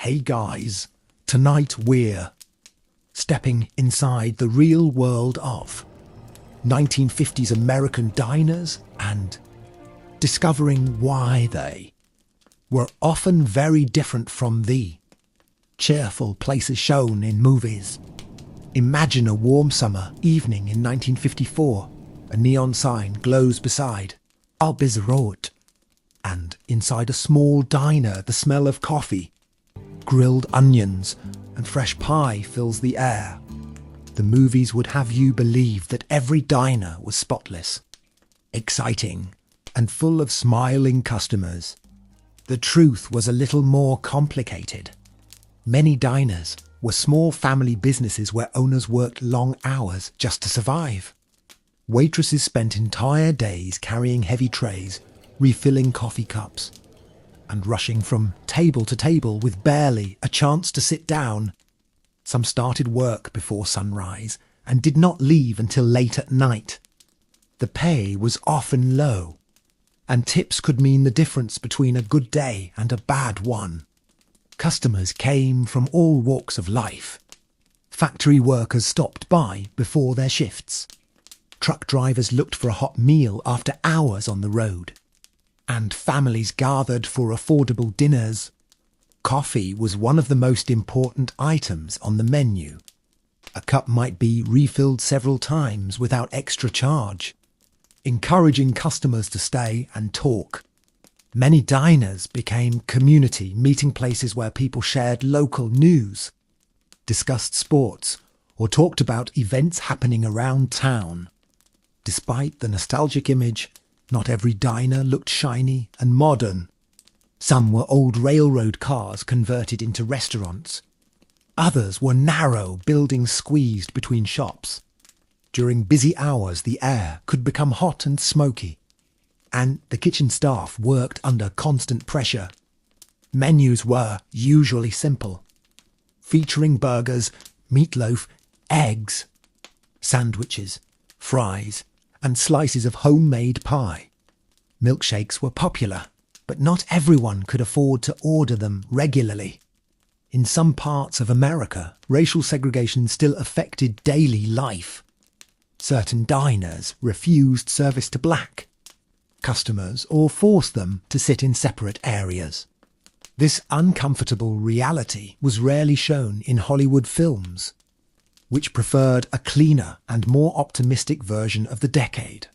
Hey guys, tonight we're stepping inside the real world of 1950s American diners and discovering why they were often very different from the cheerful places shown in movies. Imagine a warm summer evening in 1954. A neon sign glows beside Albis Road, and inside a small diner the smell of coffee, grilled onions and fresh pie fills the air. The movies would have you believe that every diner was spotless, exciting, and full of smiling customers. The truth was a little more complicated. Many diners were small family businesses where owners worked long hours just to survive. Waitresses spent entire days carrying heavy trays, refilling coffee cups, and rushing from table to table with barely a chance to sit down. Some started work before sunrise and did not leave until late at night. The pay was often low, and tips could mean the difference between a good day and a bad one. Customers came from all walks of life. Factory workers stopped by before their shifts. Truck drivers looked for a hot meal after hours on the road. And families gathered for affordable dinners. Coffee was one of the most important items on the menu. A cup might be refilled several times without extra charge, encouraging customers to stay and talk. Many diners became community meeting places where people shared local news, discussed sports, or talked about events happening around town. Despite the nostalgic image, not every diner looked shiny and modern. Some were old railroad cars converted into restaurants. Others were narrow buildings squeezed between shops. During busy hours, the air could become hot and smoky, and the kitchen staff worked under constant pressure. Menus were usually simple, featuring burgers, meatloaf, eggs, sandwiches, fries, and slices of homemade pie. Milkshakes were popular, but not everyone could afford to order them regularly. In some parts of America, racial segregation still affected daily life. Certain diners refused service to black customers or forced them to sit in separate areas. This uncomfortable reality was rarely shown in Hollywood films, which preferred a cleaner and more optimistic version of the decade.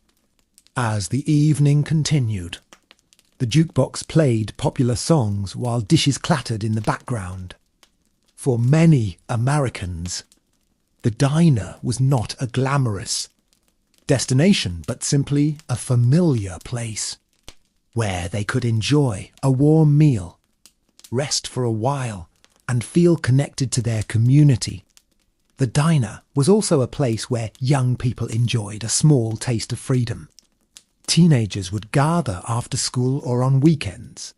As the evening continued, the jukebox played popular songs while dishes clattered in the background. For many Americans, the diner was not a glamorous destination, but simply a familiar place where they could enjoy a warm meal, rest for a while, and feel connected to their community. The diner was also a place where young people enjoyed a small taste of freedom. Teenagers would gather after school or on weekends,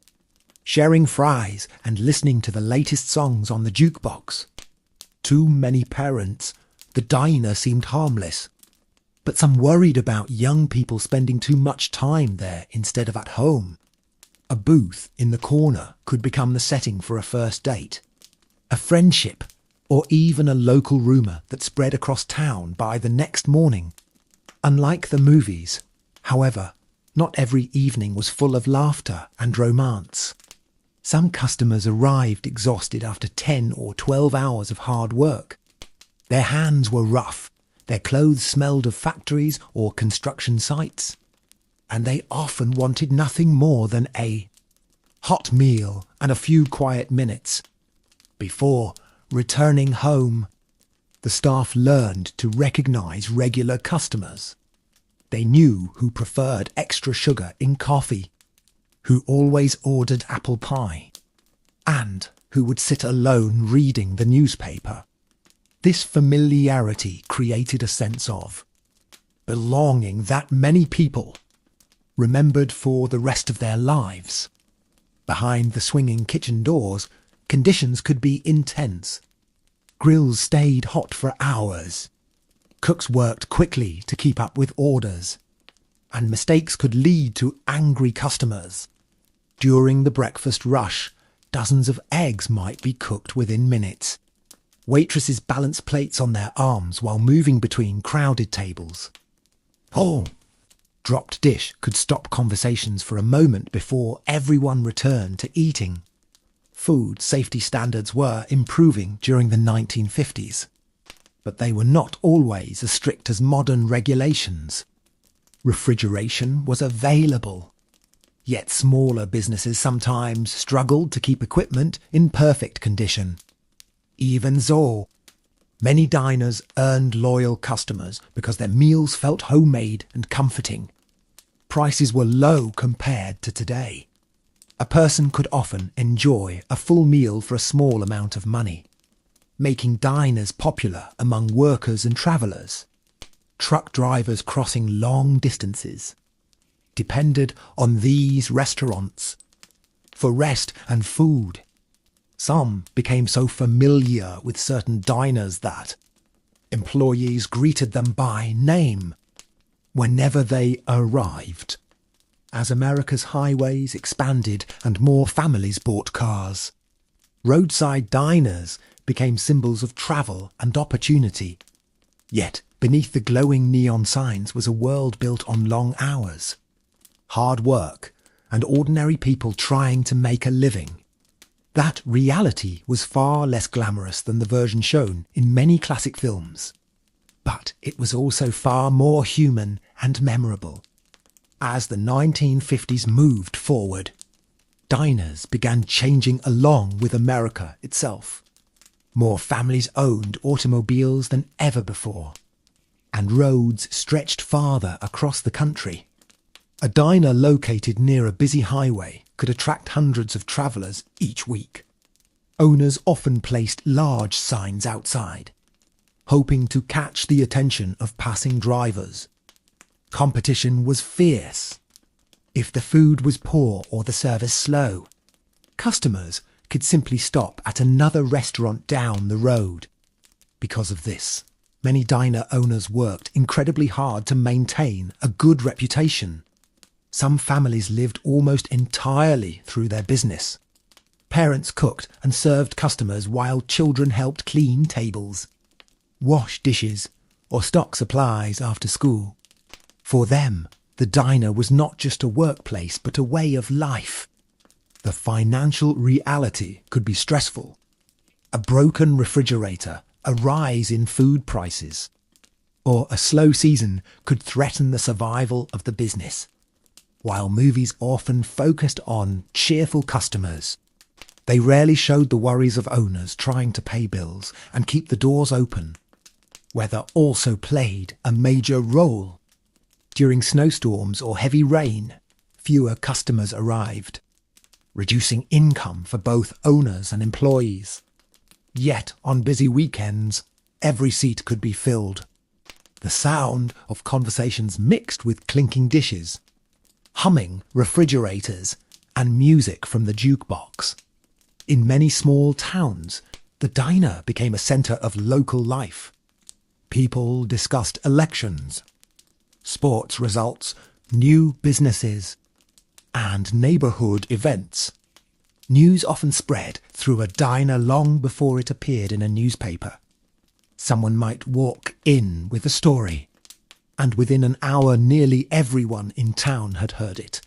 sharing fries and listening to the latest songs on the jukebox. To many parents, the diner seemed harmless, but some worried about young people spending too much time there instead of at home. A booth in the corner could become the setting for a first date, a friendship, or even a local rumour that spread across town by the next morning. Unlike the movies, however, not every evening was full of laughter and romance. Some customers arrived exhausted after 10 or 12 hours of hard work. Their hands were rough, their clothes smelled of factories or construction sites, and they often wanted nothing more than a hot meal and a few quiet minutes before returning home. The staff learned to recognise regular customers. They knew who preferred extra sugar in coffee, who always ordered apple pie, and who would sit alone reading the newspaper. This familiarity created a sense of belonging that many people remembered for the rest of their lives. Behind the swinging kitchen doors, conditions could be intense. Grills stayed hot for hours. Cooks worked quickly to keep up with orders, and mistakes could lead to angry customers. During the breakfast rush, dozens of eggs might be cooked within minutes. Waitresses balanced plates on their arms while moving between crowded tables. Oh! Dropped dish could stop conversations for a moment before everyone returned to eating. Food safety standards were improving during the 1950s, but they were not always as strict as modern regulations. Refrigeration was available, yet smaller businesses sometimes struggled to keep equipment in perfect condition. Even so, many diners earned loyal customers because their meals felt homemade and comforting. Prices were low compared to today. A person could often enjoy a full meal for a small amount of money, making diners popular among workers and travellers. Truck drivers crossing long distances depended on these restaurants for rest and food. Some became so familiar with certain diners that employees greeted them by name whenever they arrived. As America's highways expanded and more families bought cars, roadside diners became symbols of travel and opportunity. Yet, beneath the glowing neon signs was a world built on long hours, hard work, and ordinary people trying to make a living. That reality was far less glamorous than the version shown in many classic films. But it was also far more human and memorable. As the 1950s moved forward, diners began changing along with America itself. More families owned automobiles than ever before, and roads stretched farther across the country. A diner located near a busy highway could attract hundreds of travellers each week. Owners often placed large signs outside, hoping to catch the attention of passing drivers. Competition was fierce. If the food was poor or the service slow, customers could simply stop at another restaurant down the road. Because of this, many diner owners worked incredibly hard to maintain a good reputation. Some families lived almost entirely through their business. Parents cooked and served customers while children helped clean tables, wash dishes, or stock supplies after school. For them, the diner was not just a workplace but a way of life. The financial reality could be stressful. A broken refrigerator, a rise in food prices, or a slow season could threaten the survival of the business. While movies often focused on cheerful customers, they rarely showed the worries of owners trying to pay bills and keep the doors open. Weather also played a major role. During snowstorms or heavy rain, fewer customers arrived, reducing income for both owners and employees. Yet, on busy weekends, every seat could be filled. The sound of conversations mixed with clinking dishes, humming refrigerators, and music from the jukebox. In many small towns, the diner became a centre of local life. People discussed elections, sports results, new businesses, and neighbourhood events. News often spread through a diner long before it appeared in a newspaper. Someone might walk in with a story, and within an hour nearly everyone in town had heard it.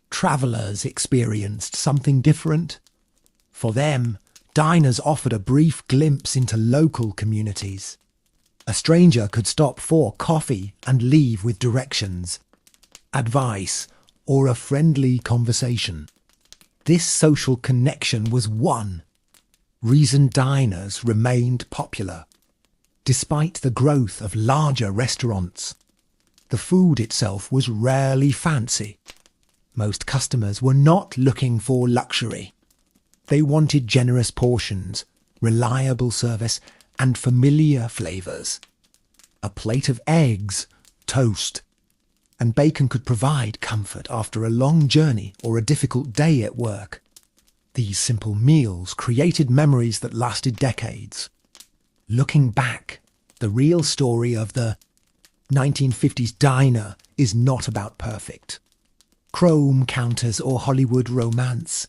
Travellers experienced something different. For them, diners offered a brief glimpse into local communities. A stranger could stop for coffee and leave with directions, advice, or a friendly conversation. This social connection was one reason diners remained popular. Despite the growth of larger restaurants, the food itself was rarely fancy. Most customers were not looking for luxury. They wanted generous portions, reliable service, and familiar flavours. A plate of eggs, toast, and bacon could provide comfort after a long journey or a difficult day at work. These simple meals created memories that lasted decades. Looking back, the real story of the 1950s diner is not about perfect chrome counters or Hollywood romance.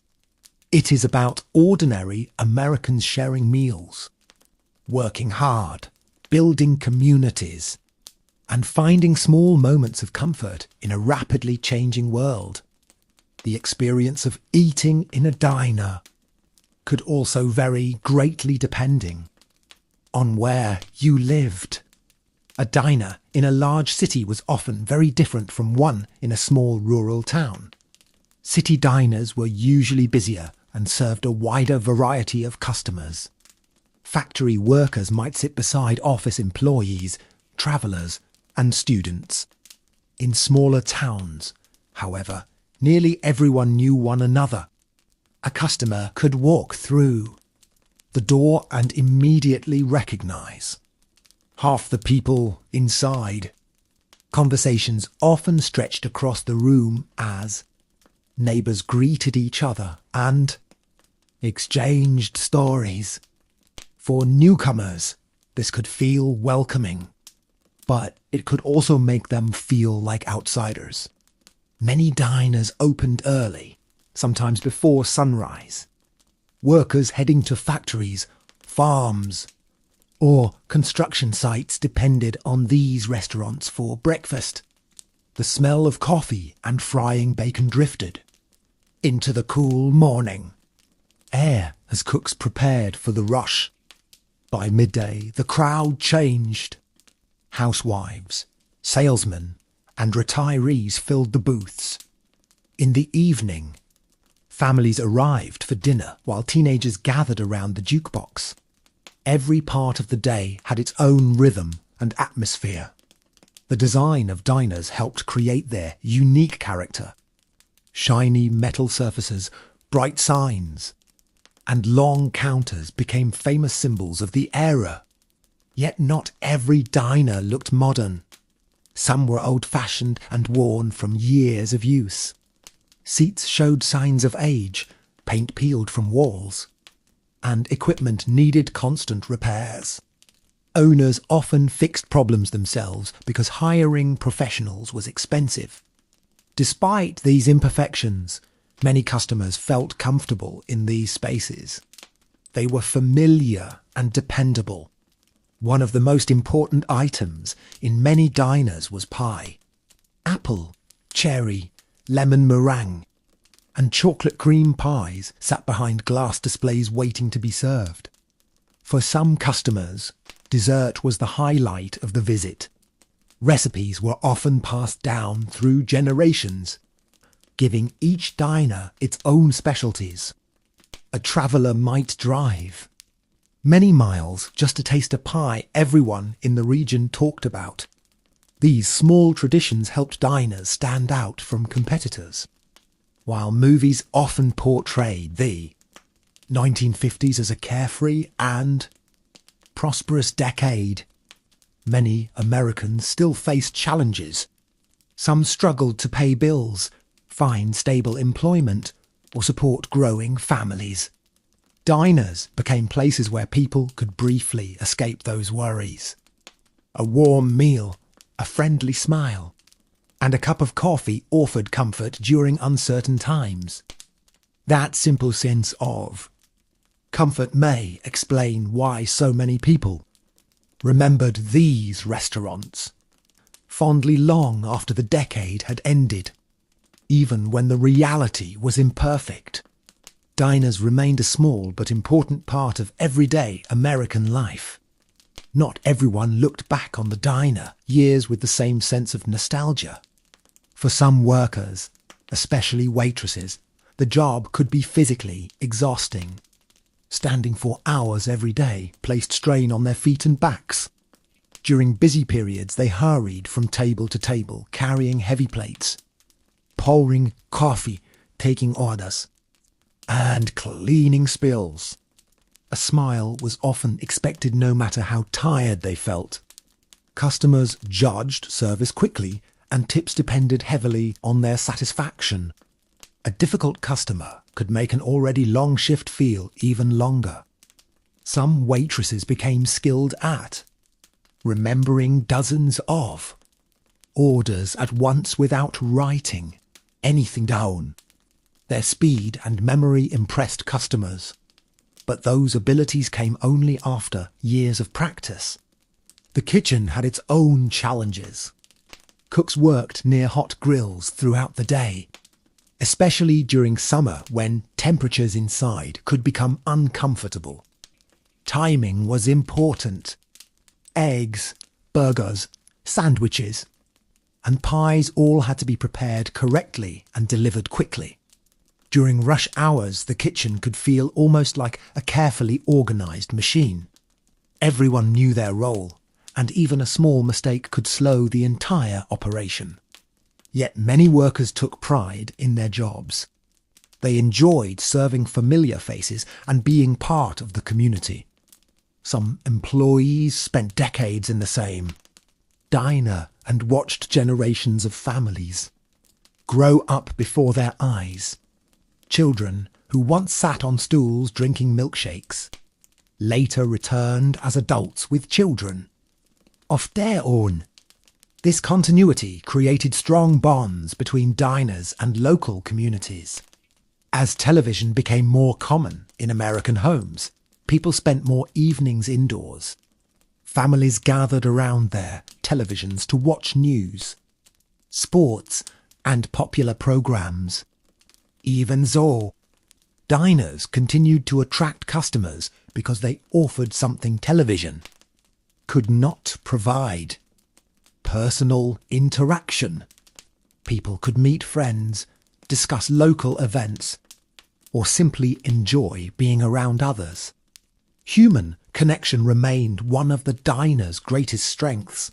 It is about ordinary Americans sharing meals, working hard, building communities, and finding small moments of comfort in a rapidly changing world. The experience of eating in a diner could also vary greatly depending on where you lived. A diner in a large city was often very different from one in a small rural town. City diners were usually busier and served a wider variety of customers. Factory workers might sit beside office employees, travellers, and students. In smaller towns, however, nearly everyone knew one another. A customer could walk through the door and immediately recognise half the people inside. Conversations often stretched across the room as neighbours greeted each other and exchanged stories. For newcomers, this could feel welcoming, but it could also make them feel like outsiders. Many diners opened early, sometimes before sunrise. Workers heading to factories, farms, or construction sites depended on these restaurants for breakfast. The smell of coffee and frying bacon drifted into the cool morning air as cooks prepared for the rush. By midday, the crowd changed. Housewives, salesmen, and retirees filled the booths. In the evening, families arrived for dinner while teenagers gathered around the jukebox. Every part of the day had its own rhythm and atmosphere. The design of diners helped create their unique character. Shiny metal surfaces, bright signs, and long counters became famous symbols of the era. Yet not every diner looked modern. Some were old-fashioned and worn from years of use. Seats showed signs of age, paint peeled from walls, and equipment needed constant repairs. Owners often fixed problems themselves because hiring professionals was expensive. Despite these imperfections, many customers felt comfortable in these spaces. They were familiar and dependable. One of the most important items in many diners was pie. Apple, cherry, lemon meringue, and chocolate cream pies sat behind glass displays waiting to be served. For some customers, dessert was the highlight of the visit. Recipes were often passed down through generations, giving each diner its own specialties. A traveller might drive many miles just to taste a pie everyone in the region talked about. These small traditions helped diners stand out from competitors. While movies often portrayed the 1950s as a carefree and prosperous decade, many Americans still faced challenges. Some struggled to pay bills, find stable employment, or support growing families. Diners became places where people could briefly escape those worries. A warm meal, a friendly smile, and a cup of coffee offered comfort during uncertain times. That simple sense of comfort may explain why so many people remembered these restaurants fondly long after the decade had ended. Even when the reality was imperfect, diners remained a small but important part of everyday American life. Not everyone looked back on the diner years with the same sense of nostalgia. For some workers, especially waitresses, the job could be physically exhausting. Standing for hours every day placed strain on their feet and backs. During busy periods, they hurried from table to table, carrying heavy plates, pouring coffee, taking orders, and cleaning spills. A smile was often expected no matter how tired they felt. Customers judged service quickly, and tips depended heavily on their satisfaction. A difficult customer could make an already long shift feel even longer. Some waitresses became skilled at remembering dozens of orders at once without writing anything down. Their speed and memory impressed customers. But those abilities came only after years of practice. The kitchen had its own challenges. Cooks worked near hot grills throughout the day, especially during summer when temperatures inside could become uncomfortable. Timing was important. Eggs, burgers, sandwiches, and pies all had to be prepared correctly and delivered quickly. During rush hours, the kitchen could feel almost like a carefully organised machine. Everyone knew their role, and even a small mistake could slow the entire operation. Yet many workers took pride in their jobs. They enjoyed serving familiar faces and being part of the community. Some employees spent decades in the same diner and watched generations of families grow up before their eyes. Children who once sat on stools drinking milkshakes later returned as adults with children of their own. This continuity created strong bonds between diners and local communities. As television became more common in American homes, people spent more evenings indoors. Families gathered around their televisions to watch news, sports, and popular programs. Even so, diners continued to attract customers because they offered something television could not provide: personal interaction. People could meet friends, discuss local events, or simply enjoy being around others. Human connection remained one of the diner's greatest strengths.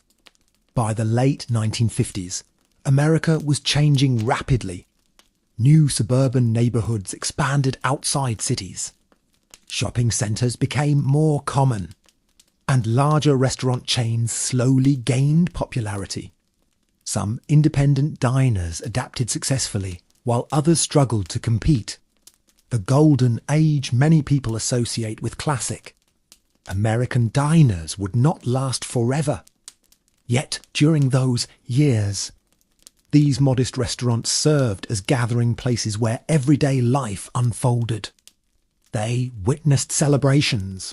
By the late 1950s, America was changing rapidly. New suburban neighbourhoods expanded outside cities. Shopping centres became more common, and larger restaurant chains slowly gained popularity. Some independent diners adapted successfully, while others struggled to compete. The golden age many people associate with classic American diners would not last forever. Yet during those years, these modest restaurants served as gathering places where everyday life unfolded. They witnessed celebrations,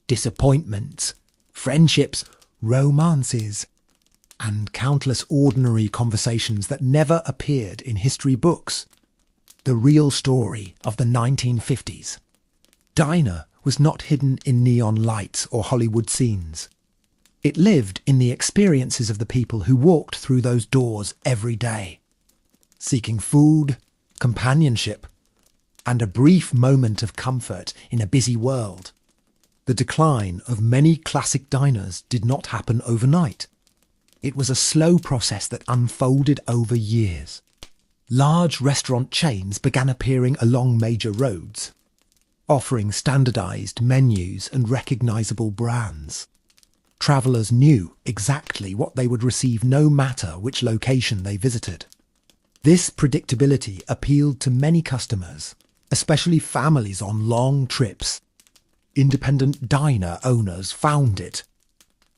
disappointments, friendships, romances, and countless ordinary conversations that never appeared in history books. The real story of the 1950s. Diner was not hidden in neon lights or Hollywood scenes. It lived in the experiences of the people who walked through those doors every day, seeking food, companionship, and a brief moment of comfort in a busy world. The decline of many classic diners did not happen overnight. It was a slow process that unfolded over years. Large restaurant chains began appearing along major roads, offering standardized menus and recognizable brands. Travellers knew exactly what they would receive no matter which location they visited. This predictability appealed to many customers, especially families on long trips. Independent diner owners found it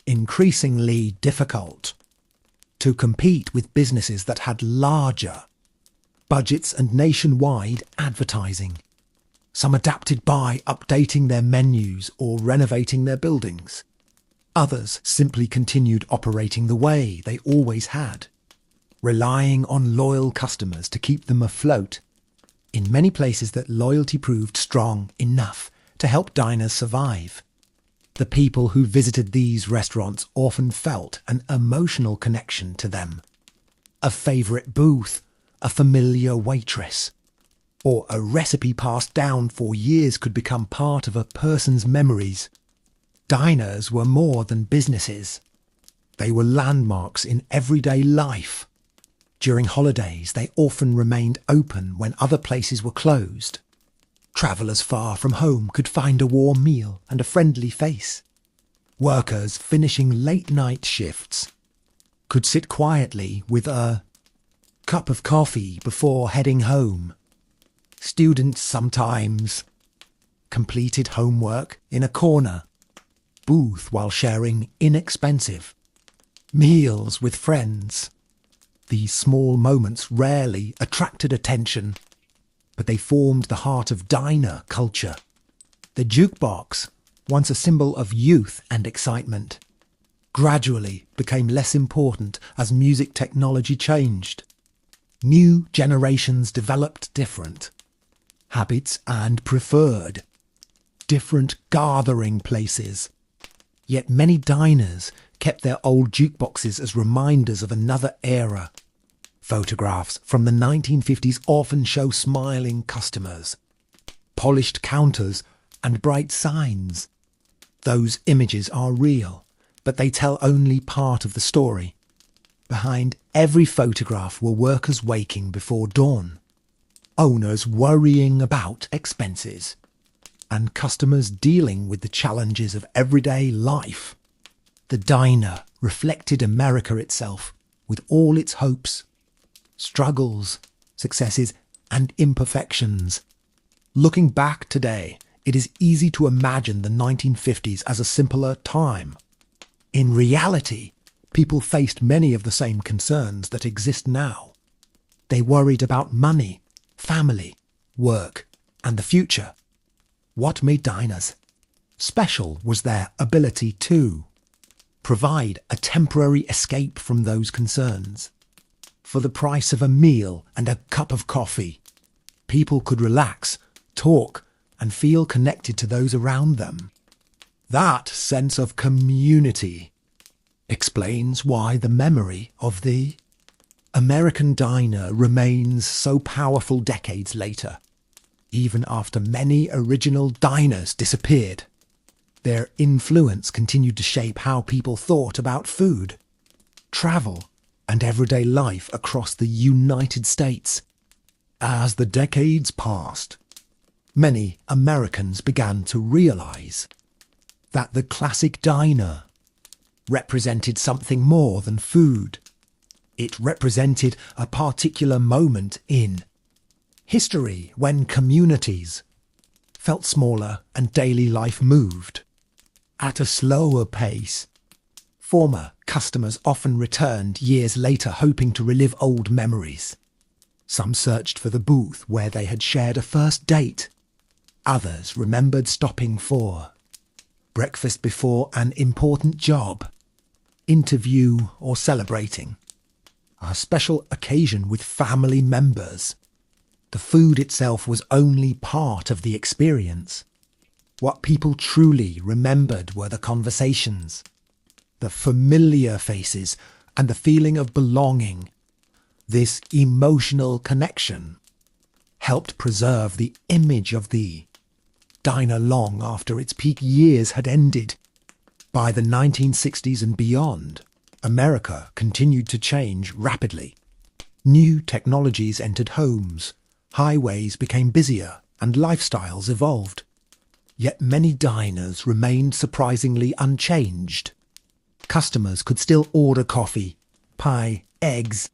increasingly difficult to compete with businesses that had larger budgets and nationwide advertising. Some adapted by updating their menus or renovating their buildings. Others simply continued operating the way they always had, relying on loyal customers to keep them afloat. In many places that loyalty proved strong enough to help diners survive. The people who visited these restaurants often felt an emotional connection to them. A favourite booth, a familiar waitress, or a recipe passed down for years could become part of a person's memories. Diners were more than businesses. They were landmarks in everyday life. During holidays, they often remained open when other places were closed. Travellers far from home could find a warm meal and a friendly face. Workers finishing late-night shifts could sit quietly with a cup of coffee before heading home. Students sometimes completed homework in a corner booth while sharing inexpensive meals with friends. These small moments rarely attracted attention. but they formed the heart of diner culture. The jukebox, once a symbol of youth and excitement, gradually became less important as music technology changed. New generations developed different habits and preferred different gathering places. Yet many diners kept their old jukeboxes as reminders of another era. Photographs from the 1950s often show smiling customers, polished counters and bright signs. Those images are real, but they tell only part of the story. Behind every photograph were workers waking before dawn, owners worrying about expenses, and customers dealing with the challenges of everyday life. The diner reflected America itself, with all its hopes, struggles, successes, and imperfections. Looking back today, it is easy to imagine the 1950s as a simpler time. In reality, people faced many of the same concerns that exist now. They worried about money, family, work, and the future. What made diners special was their ability to provide a temporary escape from those concerns. For the price of a meal and a cup of coffee, people could relax, talk, and feel connected to those around them. That sense of community explains why the memory of the American diner remains so powerful decades later. Even after many original diners disappeared, their influence continued to shape how people thought about food, travel, and everyday life across the United States. As the decades passed, many Americans began to realize that the classic diner represented something more than food. It represented a particular moment in history when communities felt smaller and daily life moved at a slower pace. Former customers often returned years later hoping to relive old memories. Some searched for the booth where they had shared a first date. Others remembered stopping for breakfast before an important job, interview, or celebrating a special occasion with family members. The food itself was only part of the experience. What people truly remembered were the conversations, the familiar faces, and the feeling of belonging. This emotional connection helped preserve the image of the diner long after its peak years had ended. By the 1960s and beyond, America continued to change rapidly. New technologies entered homes, highways became busier, and lifestyles evolved. Yet many diners remained surprisingly unchanged. Customers could still order coffee, pie, eggs,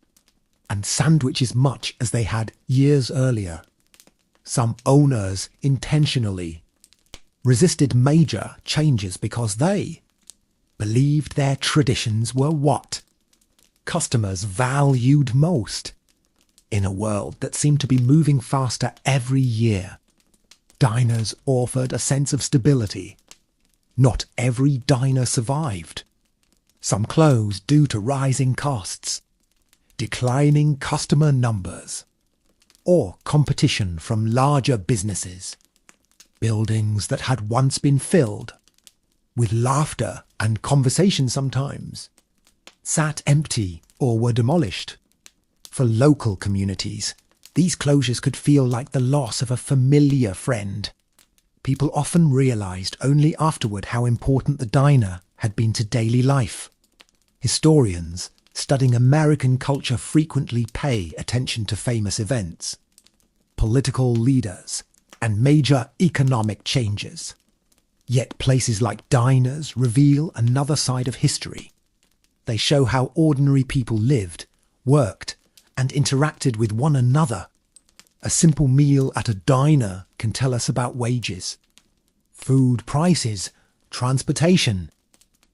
and sandwiches much as they had years earlier. Some owners intentionally resisted major changes because they believed their traditions were what customers valued most. In a world that seemed to be moving faster every year, diners offered a sense of stability. Not every diner survived. Some closed due to rising costs, declining customer numbers, or competition from larger businesses. Buildings that had once been filled with laughter and conversation sometimes sat empty or were demolished. For local communities, these closures could feel like the loss of a familiar friend. People often realized only afterward how important the diner had been to daily life. Historians studying American culture frequently pay attention to famous events, political leaders, and major economic changes. Yet places like diners reveal another side of history. They show how ordinary people lived, worked, and interacted with one another. A simple meal at a diner can tell us about wages, food prices, transportation,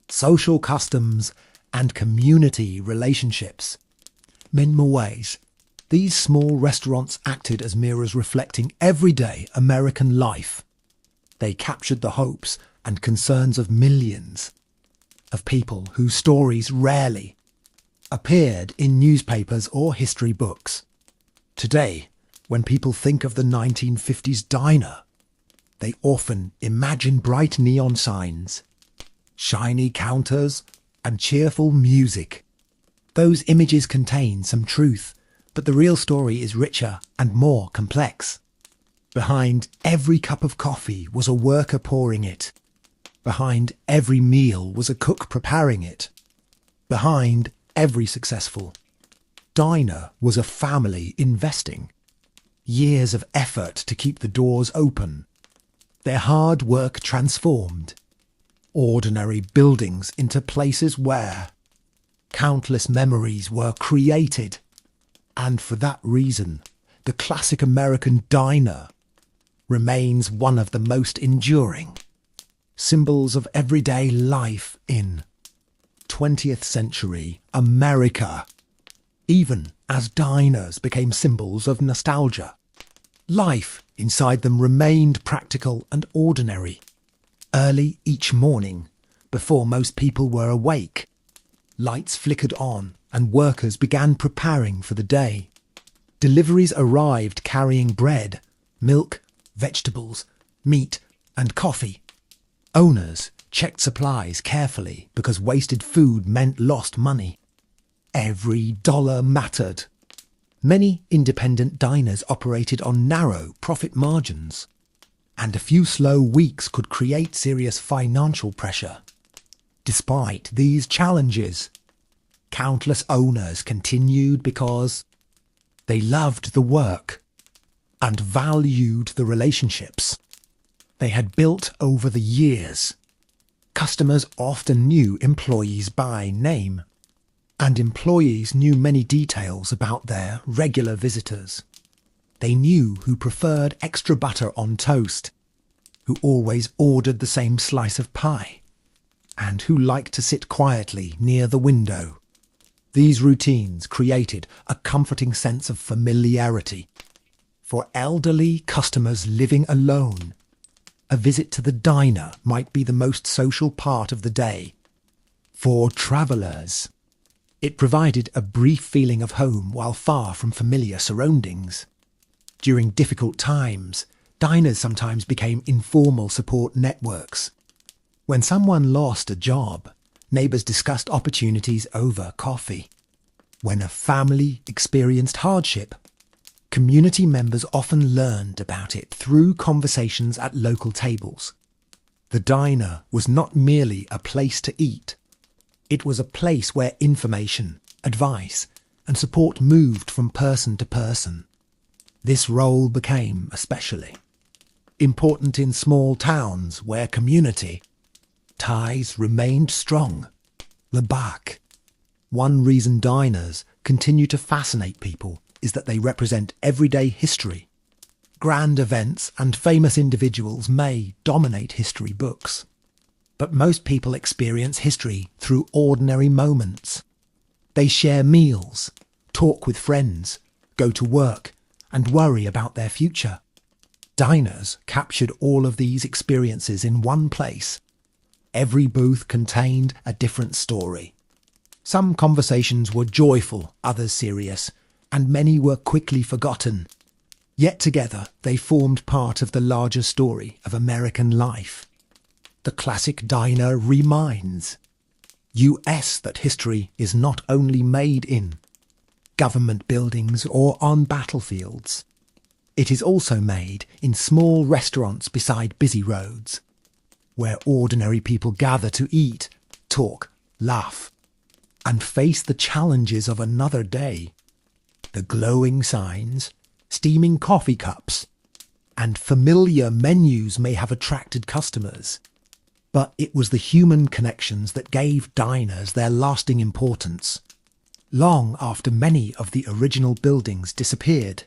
social customs, and community relationships. In more ways, These small restaurants acted as mirrors reflecting everyday American life. They captured the hopes and concerns of millions of people whose stories rarely appeared in newspapers or history books. Today, when people think of the 1950s diner, they often imagine bright neon signs, shiny counters, and cheerful music. Those images contain some truth, but the real story is richer and more complex. Behind every cup of coffee was a worker pouring it. Behind every meal was a cook preparing it. Behind every successful diner was a family investing years of effort to keep the doors open. Their hard work transformed ordinary buildings into places where countless memories were created. And for that reason, the classic American diner remains one of the most enduring symbols of everyday life in 20th century America, even as diners became symbols of nostalgia. Life inside them remained practical and ordinary. Early each morning, before most people were awake, lights flickered on and workers began preparing for the day. Deliveries arrived carrying bread, milk, vegetables, meat, and coffee. Owners checked supplies carefully because wasted food meant lost money. Every dollar mattered. Many independent diners operated on narrow profit margins, and a few slow weeks could create serious financial pressure. Despite these challenges, countless owners continued because they loved the work and valued the relationships they had built over the years. Customers often knew employees by name, and employees knew many details about their regular visitors. They knew who preferred extra butter on toast, who always ordered the same slice of pie, and who liked to sit quietly near the window. These routines created a comforting sense of familiarity. For elderly customers living alone, a visit to the diner might be the most social part of the day. For travellers, it provided a brief feeling of home while far from familiar surroundings. During difficult times, diners sometimes became informal support networks. When someone lost a job, neighbours discussed opportunities over coffee. When a family experienced hardship, community members often learned about it through conversations at local tables. The diner was not merely a place to eat. It was a place where information, advice, and support moved from person to person. This role became especially important in small towns where community ties remained strong. Lebac. One reason diners continue to fascinate people is that they represent everyday history. Grand events and famous individuals may dominate history books, but most people experience history through ordinary moments. They share meals, talk with friends, go to work, and worry about their future. Diners captured all of these experiences in one place. Every booth contained a different story. Some conversations were joyful, others serious, and many were quickly forgotten. Yet together they formed part of the larger story of American life. The classic diner reminds US that history is not only made in government buildings or on battlefields. It is also made in small restaurants beside busy roads, where ordinary people gather to eat, talk, laugh, and face the challenges of another day. The glowing signs, steaming coffee cups, and familiar menus may have attracted customers, but it was the human connections that gave diners their lasting importance. Long after many of the original buildings disappeared,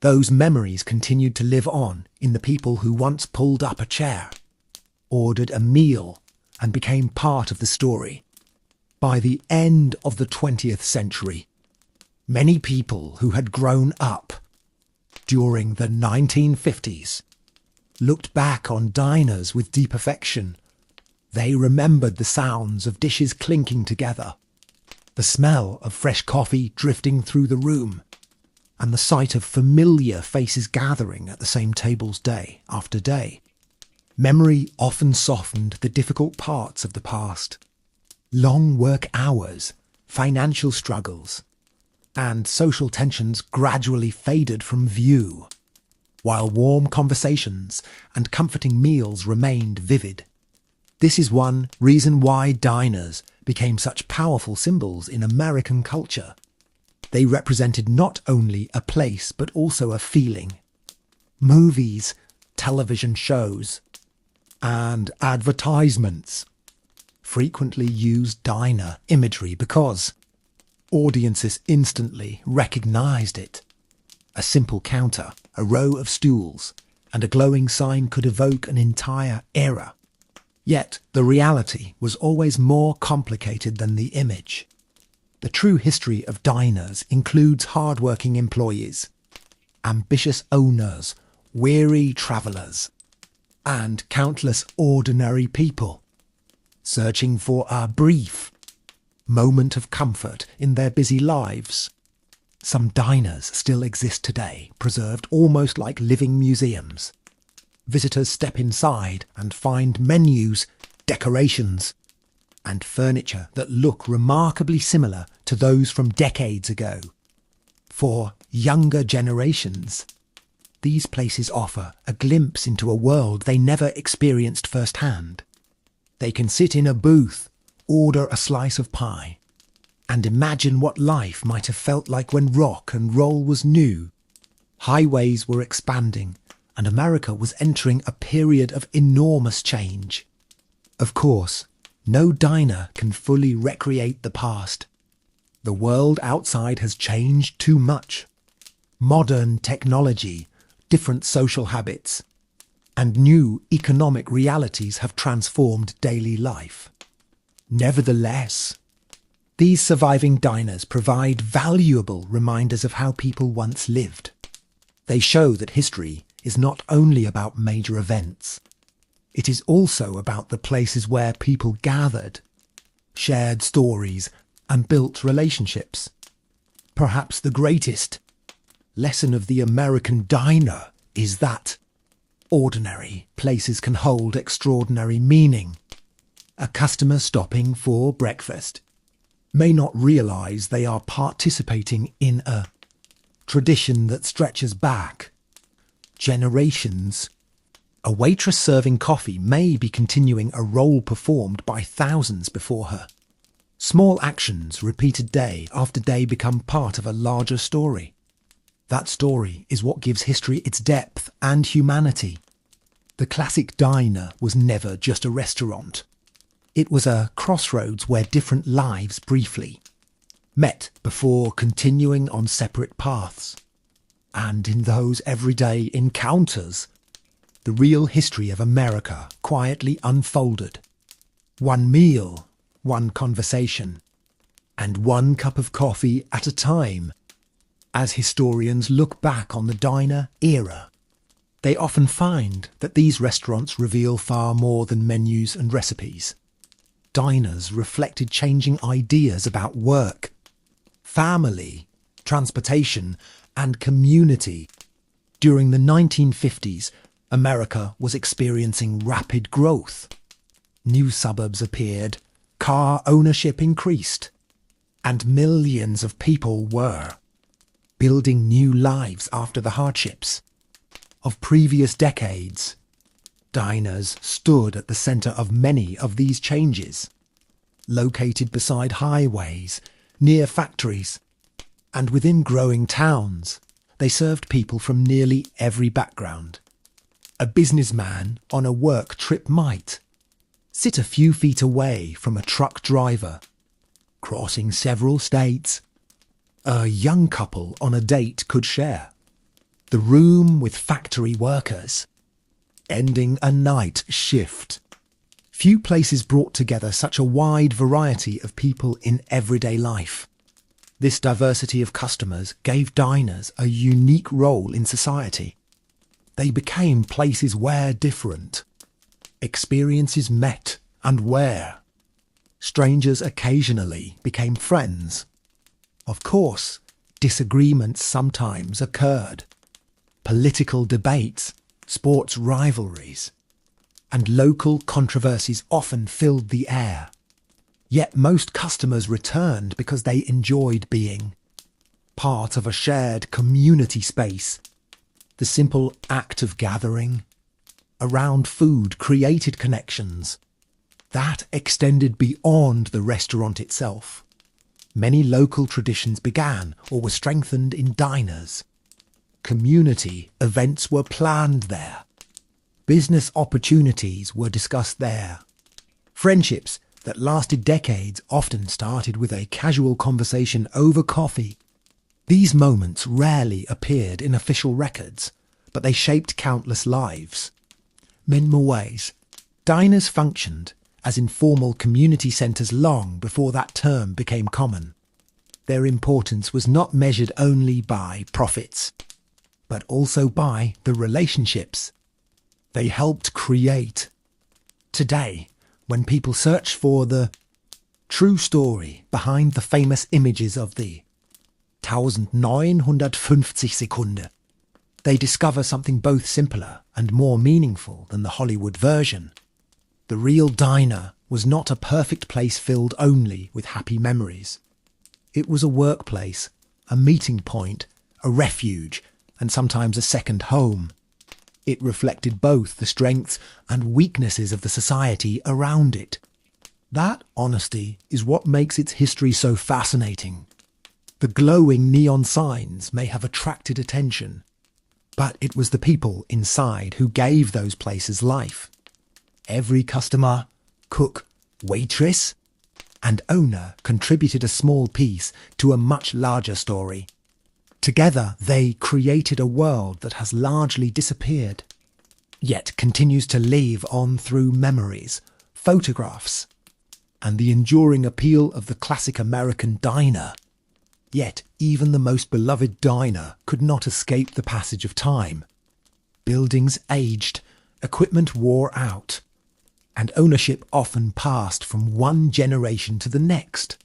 those memories continued to live on in the people who once pulled up a chair, ordered a meal, and became part of the story. By the end of the 20th century, Many people who had grown up during the 1950s looked back on diners with deep affection. They remembered the sounds of dishes clinking together, the smell of fresh coffee drifting through the room, and the sight of familiar faces gathering at the same tables day after day. Memory often softened the difficult parts of the past. Long work hours, financial struggles, and social tensions gradually faded from view, while warm conversations and comforting meals remained vivid. This is one reason why diners became such powerful symbols in American culture. They represented not only a place but also a feeling. Movies, television shows, and advertisements frequently use diner imagery because audiences instantly recognized it. A simple counter, a row of stools, and a glowing sign could evoke an entire era. Yet the reality was always more complicated than the image. The true history of diners includes hardworking employees, ambitious owners, weary travellers, and countless ordinary people searching for a brief moment of comfort in their busy lives. Some diners still exist today, preserved almost like living museums. Visitors step inside and find menus, decorations, and furniture that look remarkably similar to those from decades ago. For younger generations, these places offer a glimpse into a world they never experienced firsthand. They can sit in a booth, order a slice of pie, and imagine what life might have felt like when rock and roll was new. Highways were expanding, and America was entering a period of enormous change. Of course, no diner can fully recreate the past. The world outside has changed too much. Modern technology, different social habits, and new economic realities have transformed daily life. Nevertheless, these surviving diners provide valuable reminders of how people once lived. They show that history is not only about major events. It is also about the places where people gathered, shared stories, and built relationships. Perhaps the greatest lesson of the American diner is that ordinary places can hold extraordinary meaning. A customer stopping for breakfast may not realize they are participating in a tradition that stretches back generations. A waitress serving coffee may be continuing a role performed by thousands before her. Small actions repeated day after day become part of a larger story. That story is what gives history its depth and humanity. The classic diner was never just a restaurant. It was a crossroads where different lives briefly met before continuing on separate paths. And in those everyday encounters, the real history of America quietly unfolded. One meal, one conversation, and one cup of coffee at a time. As historians look back on the diner era, they often find that these restaurants reveal far more than menus and recipes. Diners reflected changing ideas about work, family, transportation, and community. During the 1950s, America was experiencing rapid growth. New suburbs appeared, car ownership increased, and millions of people were building new lives after the hardships of previous decades. Diners stood at the centre of many of these changes. Located beside highways, near factories, and within growing towns, they served people from nearly every background. A businessman on a work trip might sit a few feet away from a truck driver, crossing several states. A young couple on a date could share the room with factory workers, ending a night shift. Few places brought together such a wide variety of people in everyday life. This diversity of customers gave diners a unique role in society. They became places where different experiences met and where strangers occasionally became friends. Of course, disagreements sometimes occurred. Political debates, sports rivalries, and local controversies often filled the air. Yet most customers returned because they enjoyed being part of a shared community space. The simple act of gathering around food created connections that extended beyond the restaurant itself. Many local traditions began or were strengthened in diners. Community events were planned there. Business opportunities were discussed there. Friendships that lasted decades often started with a casual conversation over coffee. These moments rarely appeared in official records, but they shaped countless lives. In more ways, diners functioned as informal community centres long before that term became common. Their importance was not measured only by profits, but also by the relationships they helped create. Today, when people search for the true story behind the famous images of the 1950 Sekunde, they discover something both simpler and more meaningful than the Hollywood version. The real diner was not a perfect place filled only with happy memories. It was a workplace, a meeting point, a refuge, and sometimes a second home. It reflected both the strengths and weaknesses of the society around it. That honesty is what makes its history so fascinating. The glowing neon signs may have attracted attention, but it was the people inside who gave those places life. Every customer, cook, waitress, and owner contributed a small piece to a much larger story. Together, they created a world that has largely disappeared, yet continues to live on through memories, photographs, and the enduring appeal of the classic American diner. Yet, even the most beloved diner could not escape the passage of time. Buildings aged, equipment wore out, and ownership often passed from one generation to the next.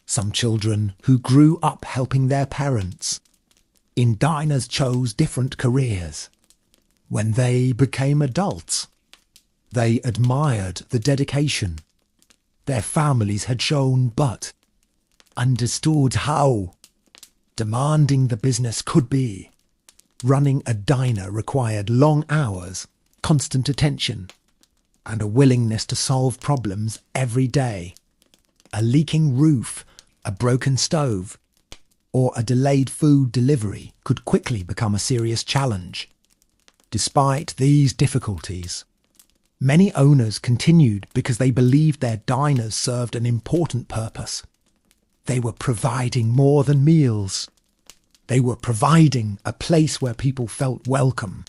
Some children who grew up helping their parents in diners chose different careers. When they became adults, they admired the dedication their families had shown but understood how demanding the business could be. Running a diner required long hours, constant attention, and a willingness to solve problems every day. A leaking roof, a broken stove, or a delayed food delivery could quickly become a serious challenge. Despite these difficulties, many owners continued because they believed their diners served an important purpose. They were providing more than meals. They were providing a place where people felt welcome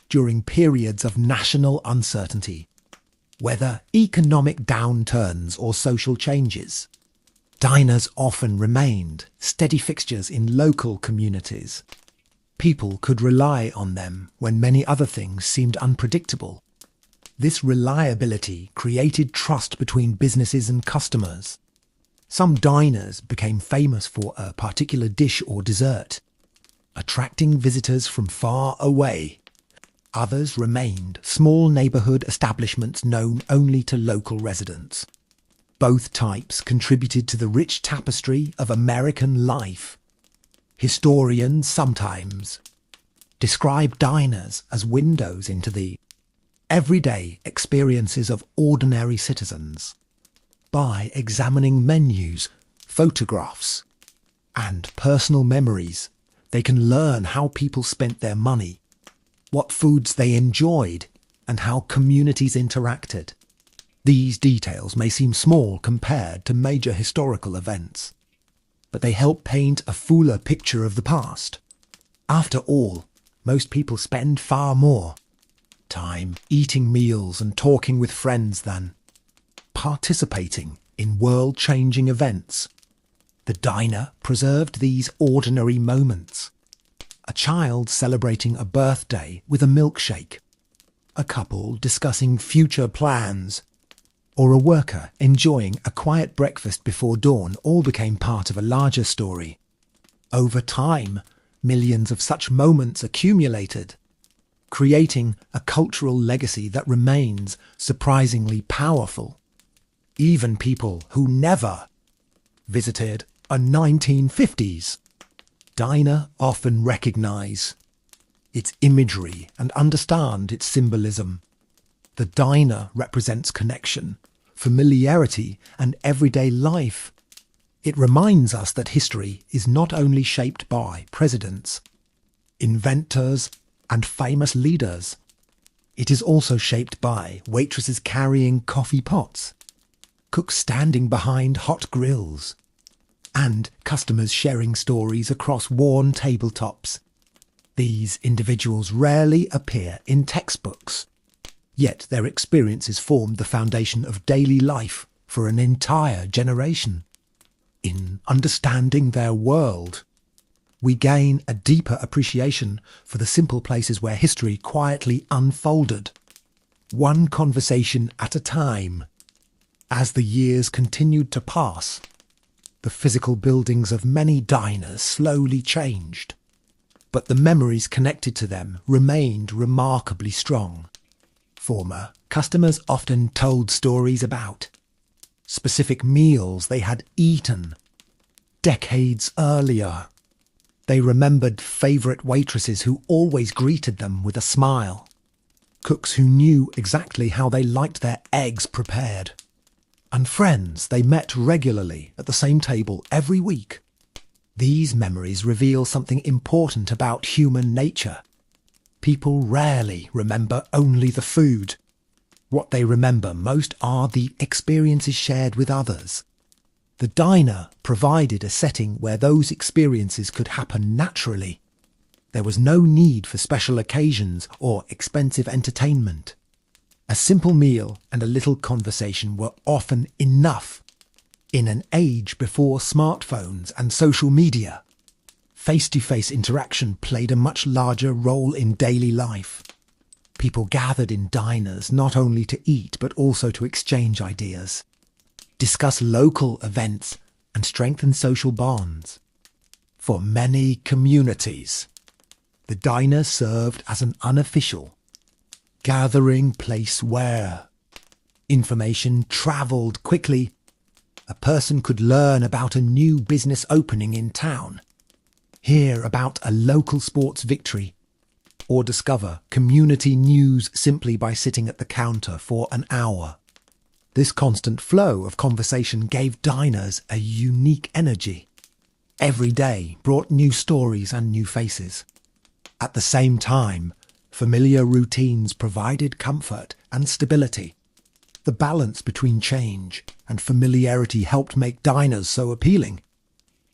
during periods of national uncertainty, whether economic downturns or social changes. Diners often remained steady fixtures in local communities. People could rely on them when many other things seemed unpredictable. This reliability created trust between businesses and customers. Some diners became famous for a particular dish or dessert, attracting visitors from far away. Others remained small neighbourhood establishments known only to local residents. Both types contributed to the rich tapestry of American life. Historians sometimes describe diners as windows into the everyday experiences of ordinary citizens. By examining menus, photographs, and personal memories, they can learn how people spent their money, what foods they enjoyed, and how communities interacted. These details may seem small compared to major historical events, but they help paint a fuller picture of the past. After all, most people spend far more time eating meals and talking with friends than participating in world-changing events. The diner preserved these ordinary moments. A child celebrating a birthday with a milkshake, a couple discussing future plans, or a worker enjoying a quiet breakfast before dawn all became part of a larger story. Over time, millions of such moments accumulated, creating a cultural legacy that remains surprisingly powerful. Even people who never visited a 1950s diner often recognize its imagery and understand its symbolism. The diner represents connection, familiarity, and everyday life. It reminds us that history is not only shaped by presidents, inventors, and famous leaders. It is also shaped by waitresses carrying coffee pots, cooks standing behind hot grills, and customers sharing stories across worn tabletops. These individuals rarely appear in textbooks, yet their experiences formed the foundation of daily life for an entire generation. In understanding their world, we gain a deeper appreciation for the simple places where history quietly unfolded, one conversation at a time. As the years continued to pass, the physical buildings of many diners slowly changed, but the memories connected to them remained remarkably strong. Former customers often told stories about specific meals they had eaten decades earlier. They remembered favourite waitresses who always greeted them with a smile, cooks who knew exactly how they liked their eggs prepared, and friends they met regularly at the same table every week. These memories reveal something important about human nature. People rarely remember only the food. What they remember most are the experiences shared with others. The diner provided a setting where those experiences could happen naturally. There was no need for special occasions or expensive entertainment. A simple meal and a little conversation were often enough. In an age before smartphones and social media, face-to-face interaction played a much larger role in daily life. People gathered in diners not only to eat but also to exchange ideas, discuss local events, and strengthen social bonds. For many communities, the diner served as an unofficial gathering place where information travelled quickly. A person could learn about a new business opening in town, hear about a local sports victory, or discover community news simply by sitting at the counter for an hour. This constant flow of conversation gave diners a unique energy. Every day brought new stories and new faces. At the same time, familiar routines provided comfort and stability. The balance between change and familiarity helped make diners so appealing.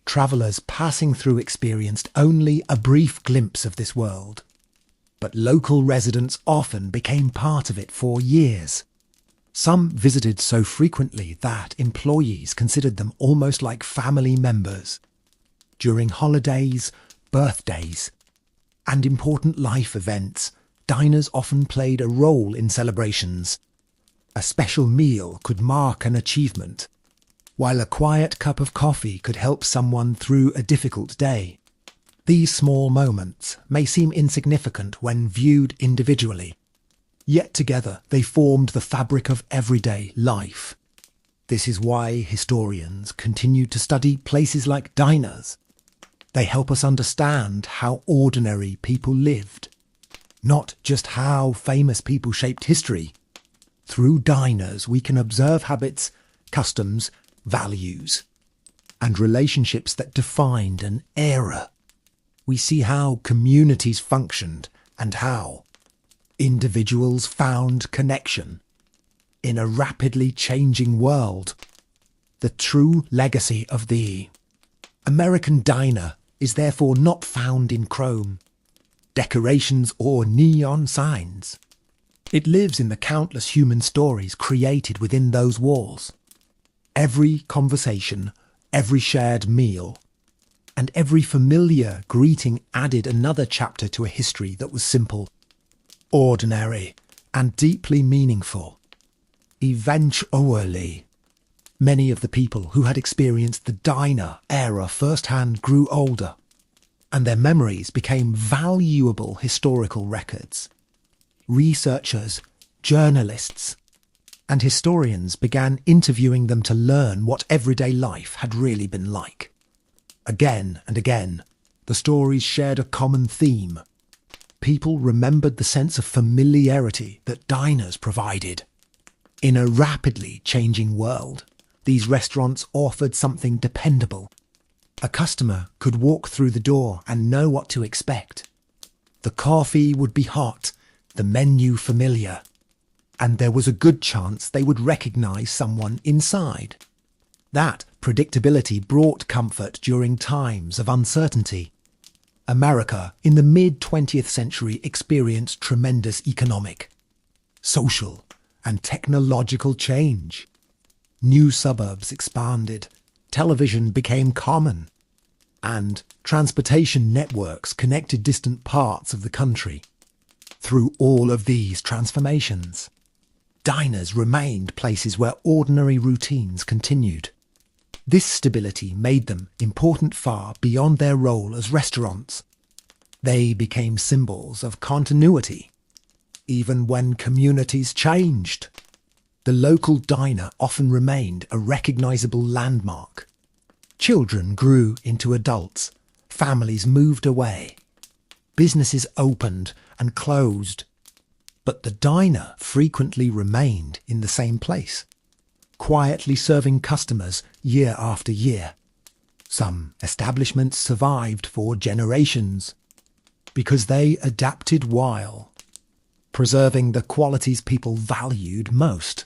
Travellers passing through experienced only a brief glimpse of this world, but local residents often became part of it for years. Some visited so frequently that employees considered them almost like family members. During holidays, birthdays, and important life events, diners often played a role in celebrations. A special meal could mark an achievement, while a quiet cup of coffee could help someone through a difficult day. These small moments may seem insignificant when viewed individually, yet together they formed the fabric of everyday life. This is why historians continue to study places like diners. They help us understand how ordinary people lived, not just how famous people shaped history. Through diners, we can observe habits, customs, values, and relationships that defined an era. We see how communities functioned and how individuals found connection in a rapidly changing world. The true legacy of the American diner is therefore not found in chrome, decorations, or neon signs. It lives in the countless human stories created within those walls. Every conversation, every shared meal, and every familiar greeting added another chapter to a history that was simple, ordinary, and deeply meaningful. Eventually, many of the people who had experienced the diner era firsthand grew older, and their memories became valuable historical records. Researchers, journalists, and historians began interviewing them to learn what everyday life had really been like. Again and again, the stories shared a common theme. People remembered the sense of familiarity that diners provided. In a rapidly changing world, these restaurants offered something dependable. A customer could walk through the door and know what to expect. The coffee would be hot, the menu familiar, and there was a good chance they would recognize someone inside. That predictability brought comfort during times of uncertainty. America in the mid-20th century experienced tremendous economic, social, and technological change. New suburbs expanded, television became common, and transportation networks connected distant parts of the country. Through all of these transformations, diners remained places where ordinary routines continued. This stability made them important far beyond their role as restaurants. They became symbols of continuity, even when communities changed. The local diner often remained a recognizable landmark. Children grew into adults, families moved away, businesses opened and closed, but the diner frequently remained in the same place, quietly serving customers year after year. Some establishments survived for generations because they adapted while preserving the qualities people valued most.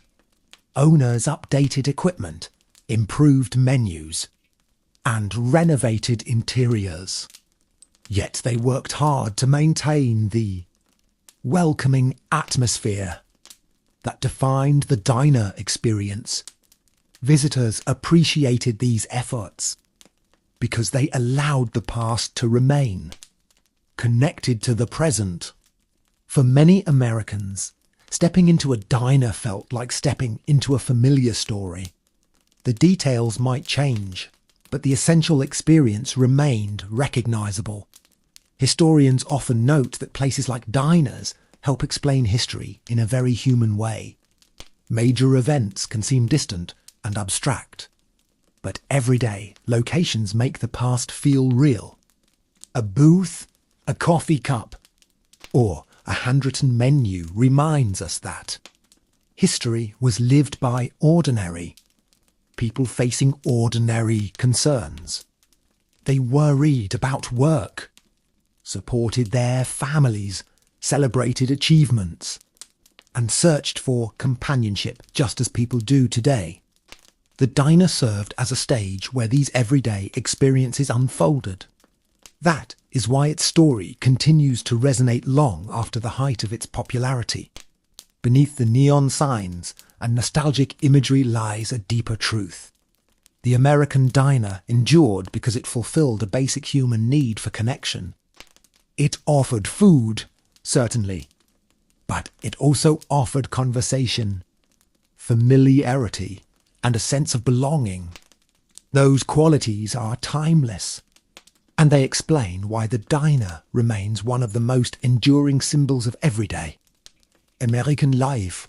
Owners updated equipment, improved menus, and renovated interiors. Yet they worked hard to maintain the welcoming atmosphere that defined the diner experience. Visitors appreciated these efforts because they allowed the past to remain connected to the present. For many Americans, stepping into a diner felt like stepping into a familiar story. The details might change, but the essential experience remained recognizable. Historians often note that places like diners help explain history in a very human way. Major events can seem distant and abstract, but everyday locations make the past feel real. A booth, a coffee cup, or a handwritten menu reminds us that history was lived by ordinary people facing ordinary concerns. They worried about work, supported their families, celebrated achievements, and searched for companionship just as people do today. The diner served as a stage where these everyday experiences unfolded. That is why its story continues to resonate long after the height of its popularity. Beneath the neon signs and nostalgic imagery lies a deeper truth. The American diner endured because it fulfilled a basic human need for connection. It offered food, certainly, but it also offered conversation, familiarity, and a sense of belonging. Those qualities are timeless, and they explain why the diner remains one of the most enduring symbols of everyday American life.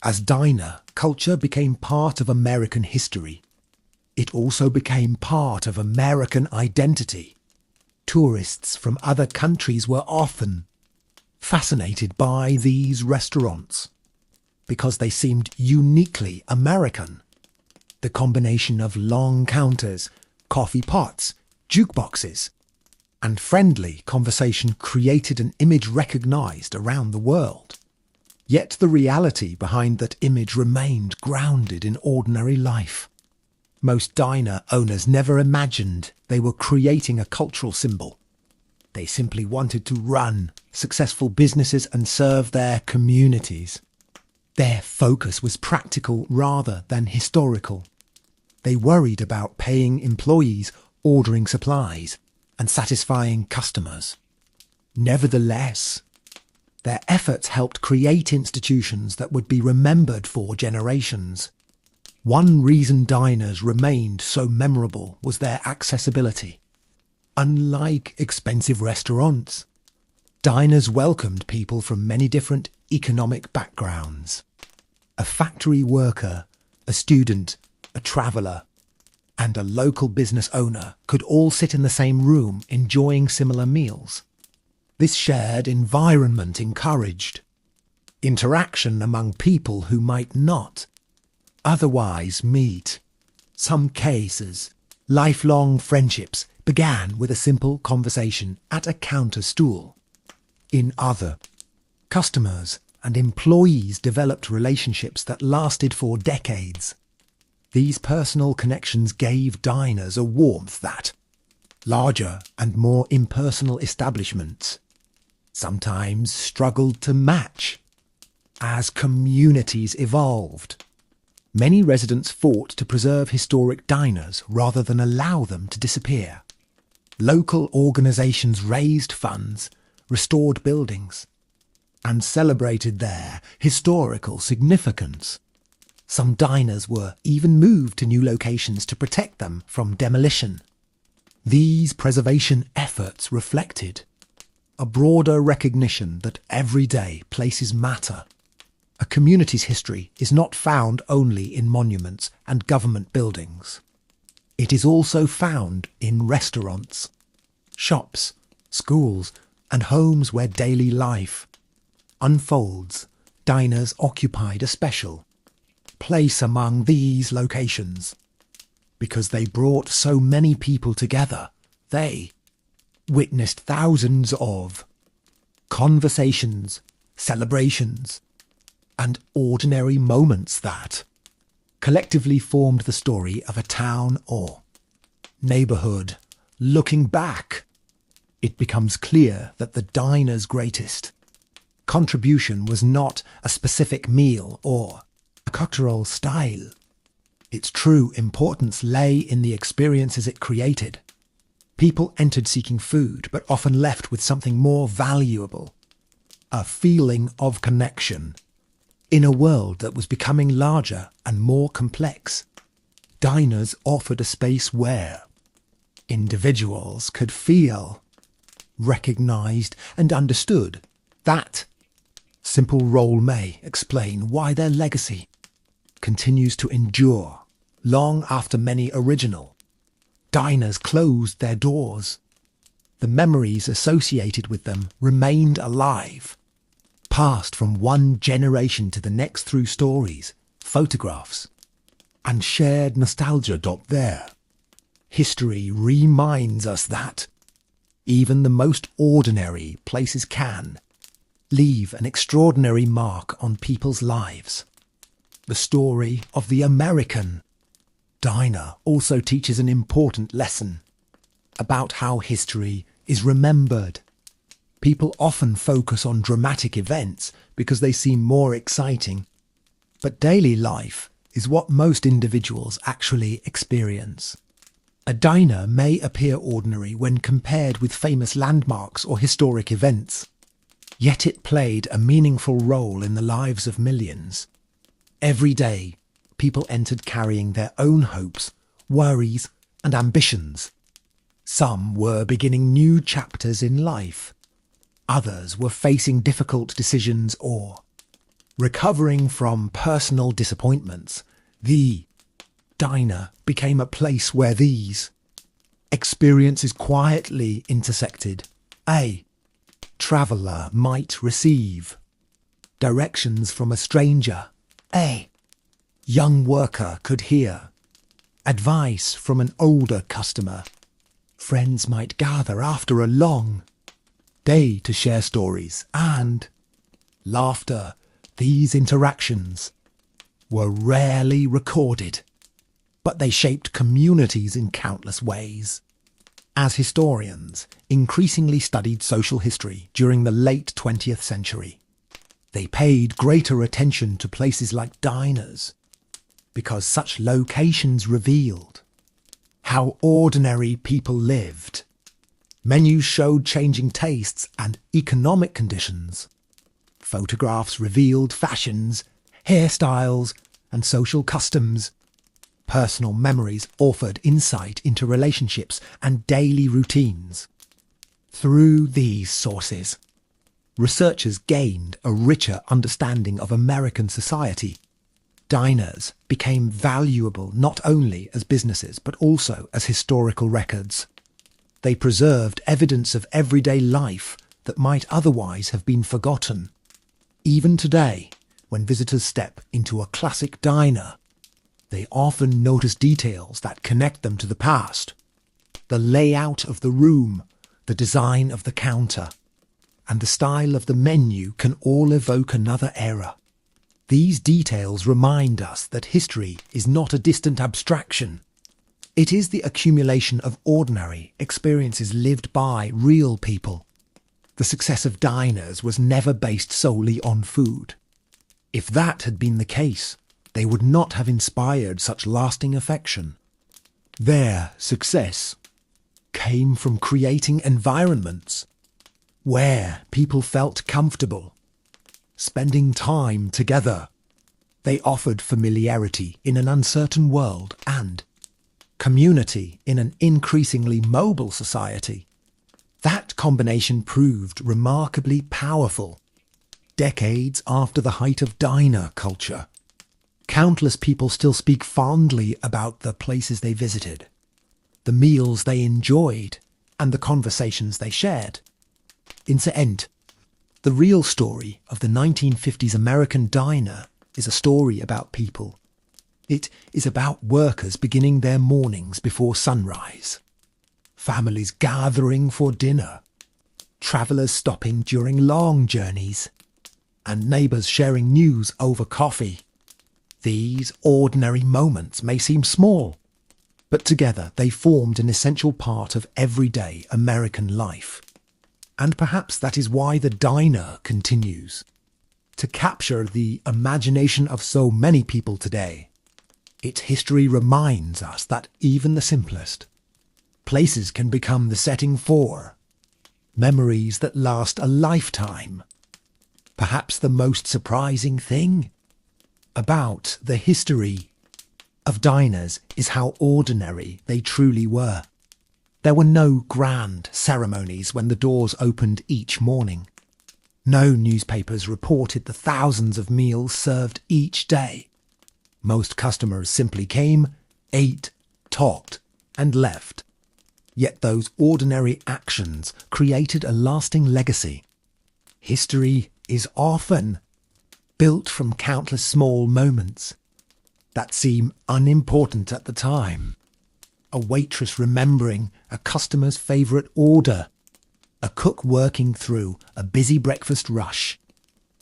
As diner culture became part of American history, it also became part of American identity. Tourists from other countries were often fascinated by these restaurants because they seemed uniquely American. The combination of long counters, coffee pots, jukeboxes, and friendly conversation created an image recognized around the world. Yet the reality behind that image remained grounded in ordinary life. Most diner owners never imagined they were creating a cultural symbol. They simply wanted to run successful businesses and serve their communities. Their focus was practical rather than historical. They worried about paying employees, ordering supplies, and satisfying customers. Nevertheless, their efforts helped create institutions that would be remembered for generations. One reason diners remained so memorable was their accessibility. Unlike expensive restaurants, diners welcomed people from many different economic backgrounds. A factory worker, a student, a traveller, and a local business owner could all sit in the same room enjoying similar meals. This shared environment encouraged interaction among people who might not otherwise meet. Some cases, lifelong friendships began with a simple conversation at a counter stool. In other, customers and employees developed relationships that lasted for decades. These personal connections gave diners a warmth that larger and more impersonal establishments sometimes struggled to match. As communities evolved, many residents fought to preserve historic diners rather than allow them to disappear. Local organisations raised funds, restored buildings, and celebrated their historical significance. Some diners were even moved to new locations to protect them from demolition. These preservation efforts reflected a broader recognition that everyday places matter. A community's history is not found only in monuments and government buildings. It is also found in restaurants, shops, schools, and homes where daily life unfolds. Diners occupied a special place among these locations. Because they brought so many people together, they witnessed thousands of conversations, celebrations, and ordinary moments that collectively formed the story of a town or neighbourhood. Looking back, it becomes clear that the diner's greatest contribution was not a specific meal or a cultural style. Its true importance lay in the experiences it created. People entered seeking food, but often left with something more valuable, a feeling of connection. In a world that was becoming larger and more complex, diners offered a space where individuals could feel recognised and understood. That simple role may explain why their legacy continues to endure long after many original diners closed their doors. The memories associated with them remained alive, passed from one generation to the next through stories, photographs, and shared nostalgia. There, history reminds us that even the most ordinary places can leave an extraordinary mark on people's lives. The story of the American diner also teaches an important lesson about how history is remembered. People often focus on dramatic events because they seem more exciting, but daily life is what most individuals actually experience. A diner may appear ordinary when compared with famous landmarks or historic events, yet it played a meaningful role in the lives of millions. Every day, people entered carrying their own hopes, worries, and ambitions. Some were beginning new chapters in life. Others were facing difficult decisions or recovering from personal disappointments. The diner became a place where these experiences quietly intersected. A traveller might receive directions from a stranger. A young worker could hear advice from an older customer. Friends might gather after a long day to share stories and laughter. These interactions were rarely recorded, but they shaped communities in countless ways. As historians increasingly studied social history during the late 20th century, they paid greater attention to places like diners. because such locations revealed how ordinary people lived. Menus showed changing tastes and economic conditions. Photographs revealed fashions, hairstyles, and social customs. Personal memories offered insight into relationships and daily routines. Through these sources, researchers gained a richer understanding of American society. Diners became valuable not only as businesses but also as historical records. They preserved evidence of everyday life that might otherwise have been forgotten. Even today, when visitors step into a classic diner, they often notice details that connect them to the past. The layout of the room, the design of the counter, and the style of the menu can all evoke another era. These details remind us that history is not a distant abstraction. It is the accumulation of ordinary experiences lived by real people. The success of diners was never based solely on food. If that had been the case, they would not have inspired such lasting affection. Their success came from creating environments where people felt comfortable, spending time together. They offered familiarity in an uncertain world and community in an increasingly mobile society. That combination proved remarkably powerful. Decades after the height of diner culture, countless people still speak fondly about the places they visited, the meals they enjoyed, and the conversations they shared. In the end, the real story of the 1950s American diner is a story about people. It is about workers beginning their mornings before sunrise, families gathering for dinner, travellers stopping during long journeys, and neighbours sharing news over coffee. These ordinary moments may seem small, but together they formed an essential part of everyday American life. And perhaps that is why the diner continues to capture the imagination of so many people today. Its history reminds us that even the simplest places can become the setting for memories that last a lifetime. Perhaps the most surprising thing about the history of diners is how ordinary they truly were. There were no grand ceremonies when the doors opened each morning. No newspapers reported the thousands of meals served each day. Most customers simply came, ate, talked, and left. Yet those ordinary actions created a lasting legacy. History is often built from countless small moments that seem unimportant at the time. A waitress remembering a customer's favourite order, a cook working through a busy breakfast rush,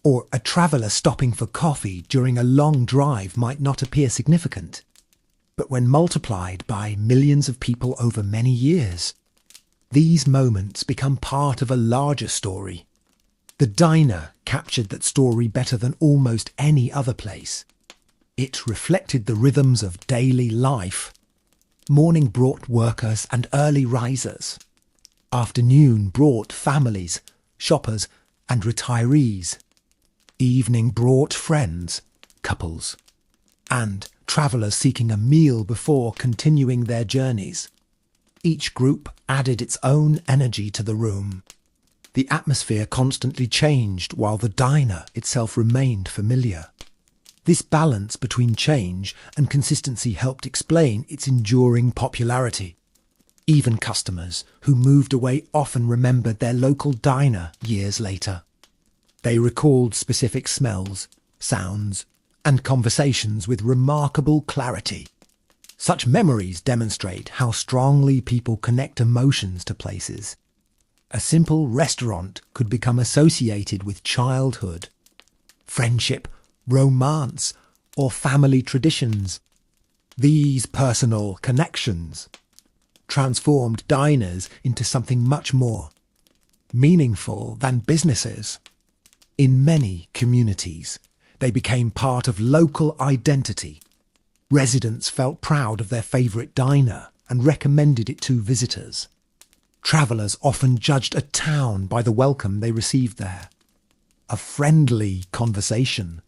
or a traveller stopping for coffee during a long drive might not appear significant. But when multiplied by millions of people over many years, these moments become part of a larger story. The diner captured that story better than almost any other place. It reflected the rhythms of daily life. Morning brought workers and early risers. Afternoon brought families, shoppers, and retirees. Evening brought friends, couples, and travellers seeking a meal before continuing their journeys. Each group added its own energy to the room. The atmosphere constantly changed while the diner itself remained familiar. This balance between change and consistency helped explain its enduring popularity. Even customers who moved away often remembered their local diner years later. They recalled specific smells, sounds, and conversations with remarkable clarity. Such memories demonstrate how strongly people connect emotions to places. A simple restaurant could become associated with childhood, friendship, romance, or family traditions. These personal connections transformed diners into something much more meaningful than businesses. In many communities, they became part of local identity, Residents felt proud of their favourite diner and recommended it to visitors. Travellers often judged a town by the welcome they received there. A friendly conversation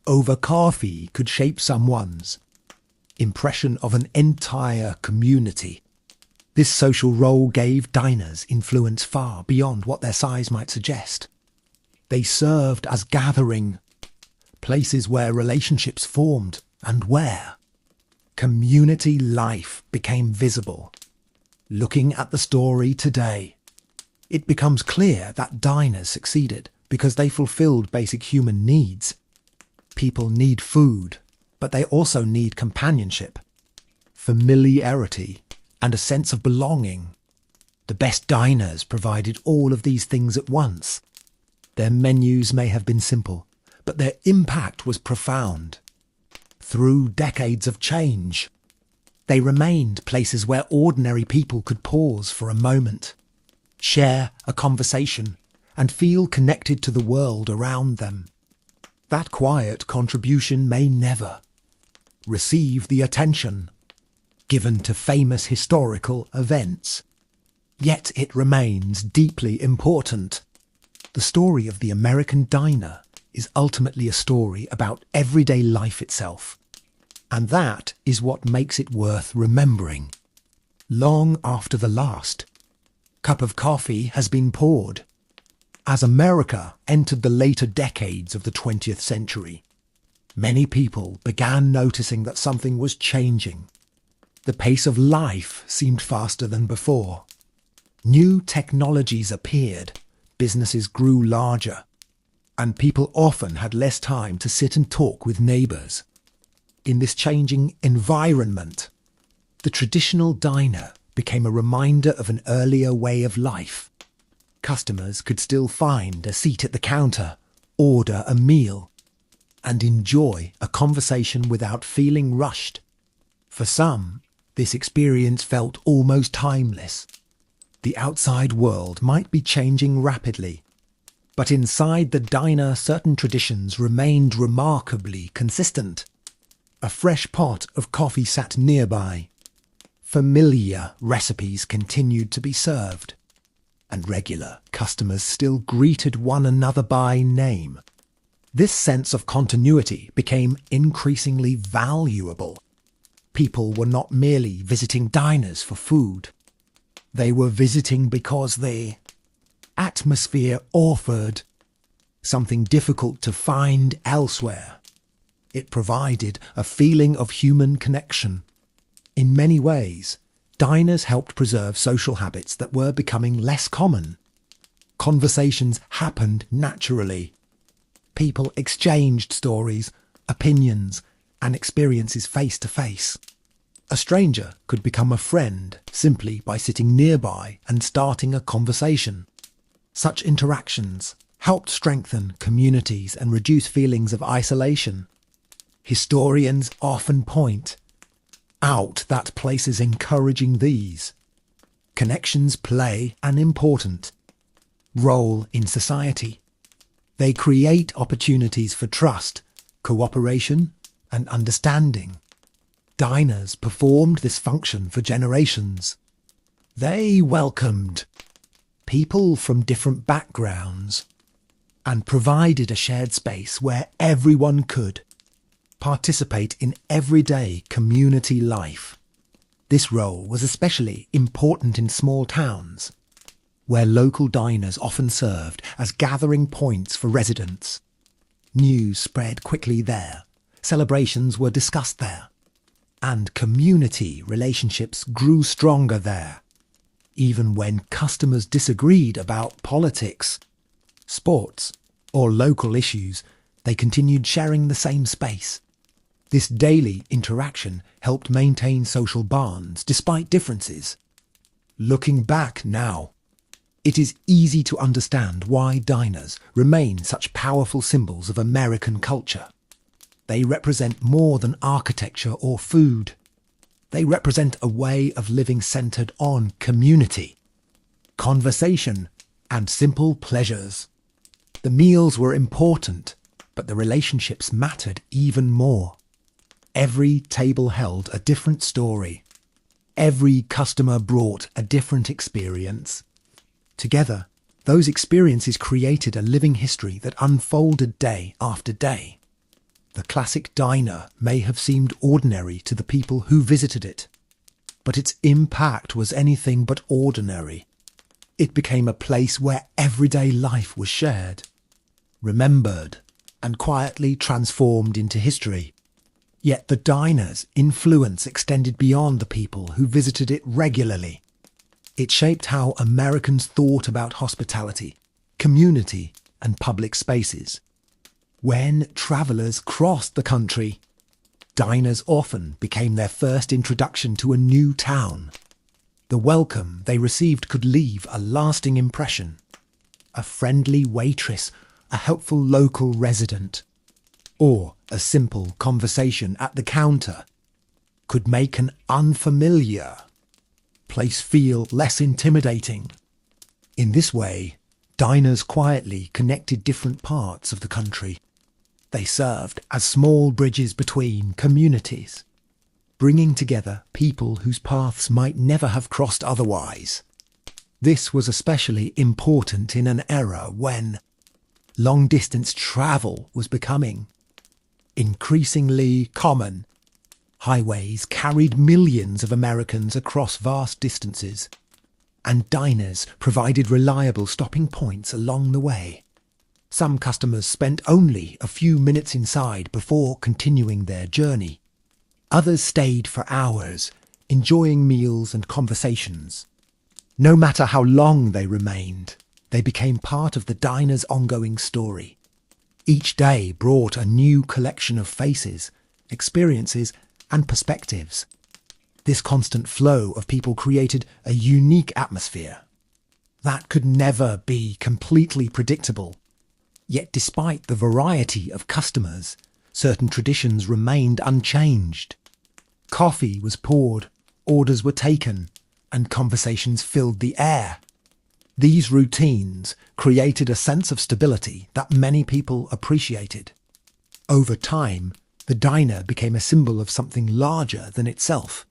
over coffee could shape someone's impression of an entire community. This social role gave diners influence far beyond what their size might suggest. They served as gathering places where relationships formed and where community life became visible. Looking at the story today, it becomes clear that diners succeeded because they fulfilled basic human needs. People need food, but they also need companionship, familiarity, and a sense of belonging. The best diners provided all of these things at once. Their menus may have been simple, but their impact was profound. Through decades of change, they remained places where ordinary people could pause for a moment, share a conversation, and feel connected to the world around them. That quiet contribution may never receive the attention given to famous historical events, yet it remains deeply important. The story of the American diner is ultimately a story about everyday life itself, and that is what makes it worth remembering. Long after the last cup of coffee has been poured, as America entered the later decades of the 20th century, many people began noticing that something was changing. The pace of life seemed faster than before. New technologies appeared, businesses grew larger, and people often had less time to sit and talk with neighbours. In this changing environment, the traditional diner became a reminder of an earlier way of life. Customers could still find a seat at the counter, order a meal, and enjoy a conversation without feeling rushed. For some, this experience felt almost timeless. The outside world might be changing rapidly, but inside the diner certain traditions remained remarkably consistent. A fresh pot of coffee sat nearby. Familiar recipes continued to be served, and regular customers still greeted one another by name. This sense of continuity became increasingly valuable. People were not merely visiting diners for food. They were visiting because the atmosphere offered something difficult to find elsewhere. It provided a feeling of human connection. In many ways, diners helped preserve social habits that were becoming less common. Conversations happened naturally. People exchanged stories, opinions, and experiences face to face. A stranger could become a friend simply by sitting nearby and starting a conversation. Such interactions helped strengthen communities and reduce feelings of isolation. Historians often point out that places encouraging these connections play an important role in society. They create opportunities for trust, cooperation, and understanding. Diners performed this function for generations. They welcomed people from different backgrounds and provided a shared space where everyone could participate in everyday community life. This role was especially important in small towns, where local diners often served as gathering points for residents. News spread quickly there, celebrations were discussed there, and community relationships grew stronger there. Even when customers disagreed about politics, sports, or local issues, they continued sharing the same space. This daily interaction helped maintain social bonds despite differences. Looking back now, it is easy to understand why diners remain such powerful symbols of American culture. They represent more than architecture or food. They represent a way of living centered on community, conversation, and simple pleasures. The meals were important, but the relationships mattered even more. Every table held a different story. Every customer brought a different experience. Together, those experiences created a living history that unfolded day after day. The classic diner may have seemed ordinary to the people who visited it, but its impact was anything but ordinary. It became a place where everyday life was shared, remembered, and quietly transformed into history. Yet the diner's influence extended beyond the people who visited it regularly. It shaped how Americans thought about hospitality, community, and public spaces. When travellers crossed the country, diners often became their first introduction to a new town. The welcome they received could leave a lasting impression. A friendly waitress, a helpful local resident, or a simple conversation at the counter could make an unfamiliar place feel less intimidating. In this way, diners quietly connected different parts of the country. They served as small bridges between communities, bringing together people whose paths might never have crossed otherwise. This was especially important in an era when long-distance travel was becoming increasingly common. Highways carried millions of Americans across vast distances, and diners provided reliable stopping points along the way. Some customers spent only a few minutes inside before continuing their journey. Others stayed for hours, enjoying meals and conversations. No matter how long they remained, they became part of the diner's ongoing story. Each day brought a new collection of faces, experiences, and perspectives. This constant flow of people created a unique atmosphere that could never be completely predictable. Yet despite the variety of customers, certain traditions remained unchanged. Coffee was poured, orders were taken, and conversations filled the air. These routines created a sense of stability that many people appreciated. Over time, the diner became a symbol of something larger than itself.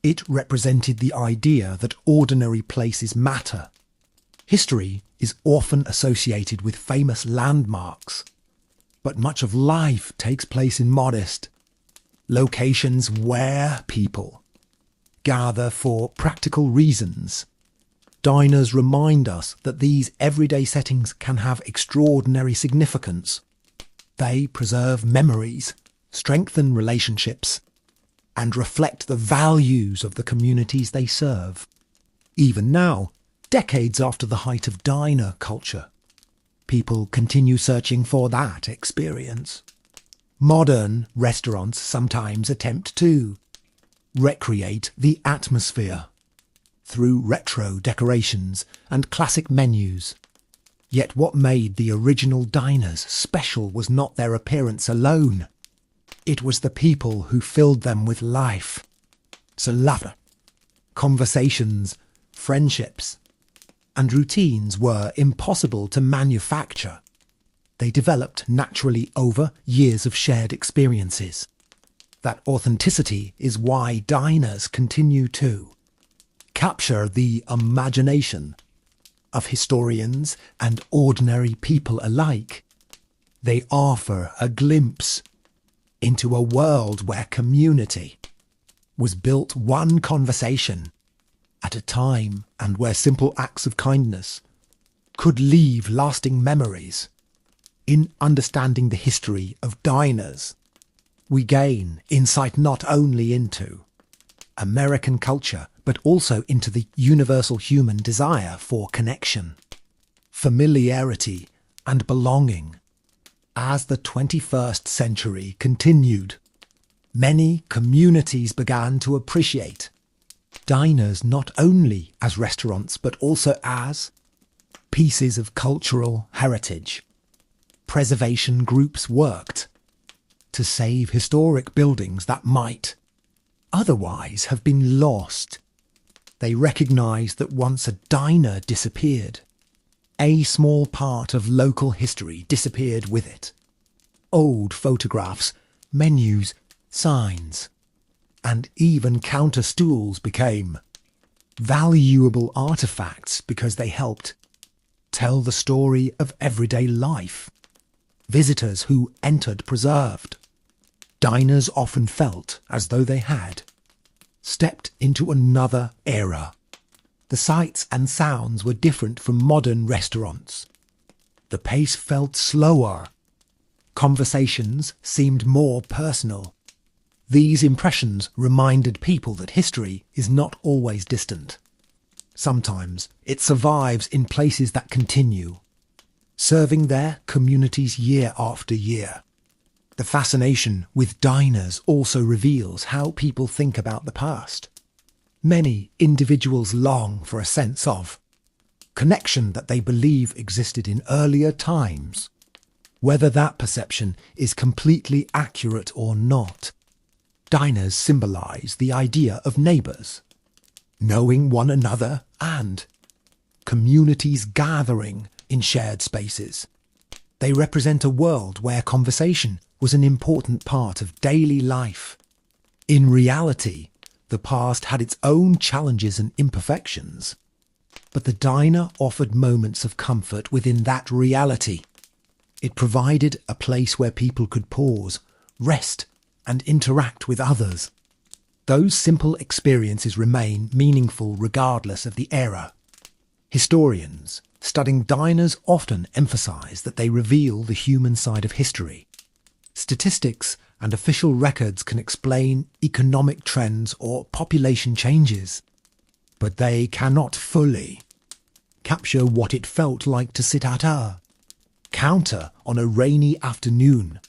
It represented the idea that ordinary places matter. History is often associated with famous landmarks, but much of life takes place in modest locations where people gather for practical reasons. Diners remind us that these everyday settings can have extraordinary significance. They preserve memories, strengthen relationships, and reflect the values of the communities they serve. Even now, decades after the height of diner culture, people continue searching for that experience. Modern restaurants sometimes attempt to recreate the atmosphere through retro decorations and classic menus. Yet what made the original diners special was not their appearance alone. It was the people who filled them with life. So laughter, conversations, friendships, and routines were impossible to manufacture. They developed naturally over years of shared experiences. That authenticity is why diners continue to capture the imagination of historians and ordinary people alike. They offer a glimpse into a world where community was built one conversation at a time, and where simple acts of kindness could leave lasting memories. In understanding the history of diners, we gain insight not only into American culture, but also into the universal human desire for connection, familiarity, and belonging. As the 21st century continued, many communities began to appreciate diners not only as restaurants, but also as pieces of cultural heritage. Preservation groups worked to save historic buildings that might otherwise have been lost. They recognized that once a diner disappeared, a small part of local history disappeared with it. Old photographs, menus, signs, and even counter stools became valuable artifacts because they helped tell the story of everyday life. Visitors who entered preserved. Diners often felt as though they had stepped into another era. The sights and sounds were different from modern restaurants. The pace felt slower. Conversations seemed more personal. These impressions reminded people that history is not always distant. Sometimes it survives in places that continue, serving their communities year after year. The fascination with diners also reveals how people think about the past. Many individuals long for a sense of connection that they believe existed in earlier times. Whether that perception is completely accurate or not, diners symbolize the idea of neighbors, knowing one another, and communities gathering in shared spaces. They represent a world where conversation was an important part of daily life. In reality, the past had its own challenges and imperfections, but the diner offered moments of comfort within that reality. It provided a place where people could pause, rest, and interact with others. Those simple experiences remain meaningful regardless of the era. Historians studying diners often emphasize that they reveal the human side of history. Statistics and official records can explain economic trends or population changes, but they cannot fully capture what it felt like to sit at a counter on a rainy afternoon,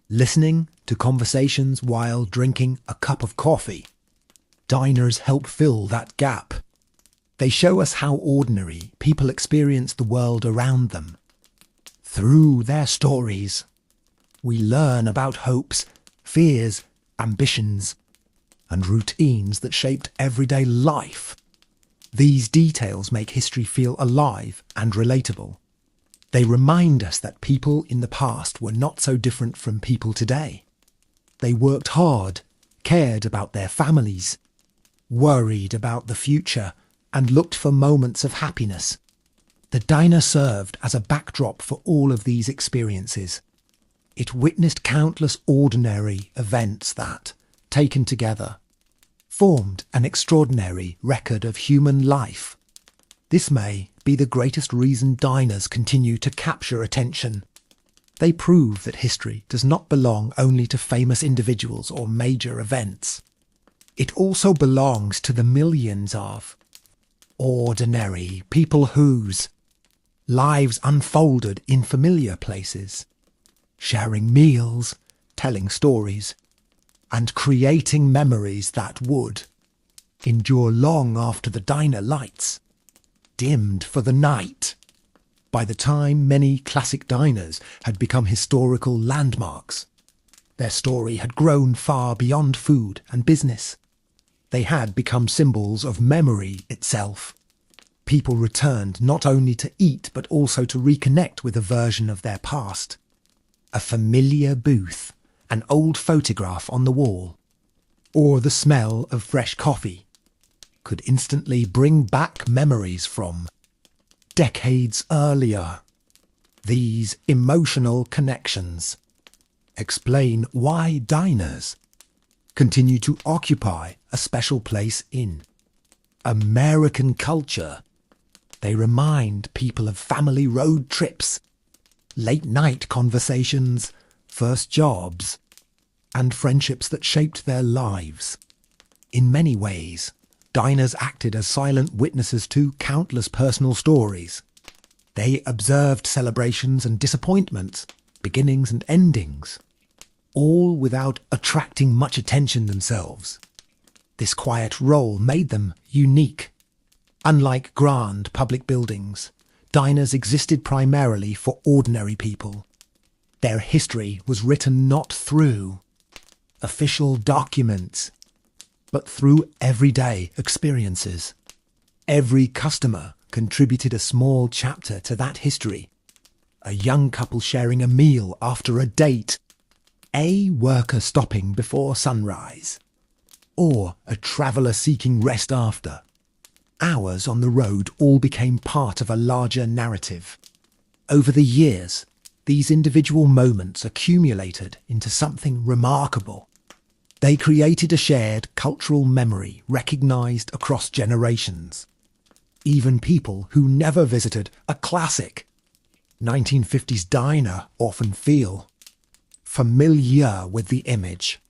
listening to conversations while drinking a cup of coffee. Diners help fill that gap. They show us how ordinary people experience the world around them. Through their stories, we learn about hopes, fears, ambitions, and routines that shaped everyday life. These details make history feel alive and relatable. They remind us that people in the past were not so different from people today. They worked hard, cared about their families, worried about the future, and looked for moments of happiness. The diner served as a backdrop for all of these experiences. It witnessed countless ordinary events that, taken together, formed an extraordinary record of human life. This may be the greatest reason diners continue to capture attention. They prove that history does not belong only to famous individuals or major events. It also belongs to the millions of ordinary people whose lives unfolded in familiar places, sharing meals, telling stories, and creating memories that would endure long after the diner lights dimmed for the night. By the time many classic diners had become historical landmarks, their story had grown far beyond food and business. They had become symbols of memory itself. People returned not only to eat but also to reconnect with a version of their past. A familiar booth, an old photograph on the wall, or the smell of fresh coffee could instantly bring back memories from decades earlier. These emotional connections explain why diners continue to occupy a special place in American culture. They remind people of family road trips, late-night conversations, first jobs, and friendships that shaped their lives. In many ways, diners acted as silent witnesses to countless personal stories. They observed celebrations and disappointments, beginnings and endings, all without attracting much attention themselves. This quiet role made them unique. Unlike grand public buildings, diners existed primarily for ordinary people. Their history was written not through official documents, but through everyday experiences. Every customer contributed a small chapter to that history. A young couple sharing a meal after a date, a worker stopping before sunrise, or a traveller seeking rest after. Hours on the road all became part of a larger narrative. Over the years, these individual moments accumulated into something remarkable. They created a shared cultural memory recognised across generations. Even people who never visited a classic 1950s diner often feel familiar with the image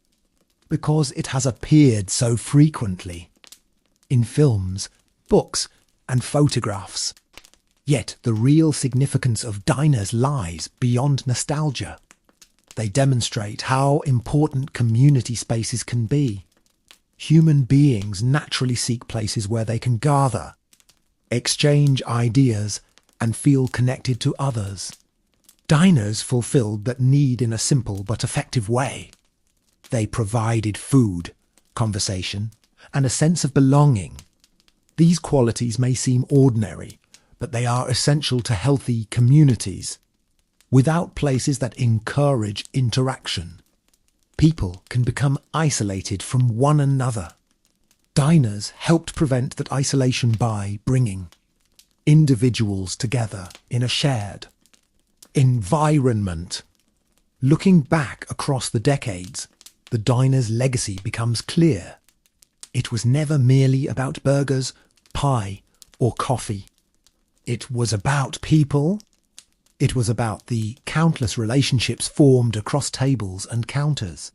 because it has appeared so frequently in films, books, and photographs. Yet the real significance of diners lies beyond nostalgia. They demonstrate how important community spaces can be. Human beings naturally seek places where they can gather, exchange ideas, and feel connected to others. Diners fulfilled that need in a simple but effective way. They provided food, conversation, and a sense of belonging. These qualities may seem ordinary, but they are essential to healthy communities. Without places that encourage interaction, people can become isolated from one another. Diners helped prevent that isolation by bringing individuals together in a shared environment. Looking back across the decades, the diner's legacy becomes clear. It was never merely about burgers, pie, or coffee. It was about people. It was about the countless relationships formed across tables and counters.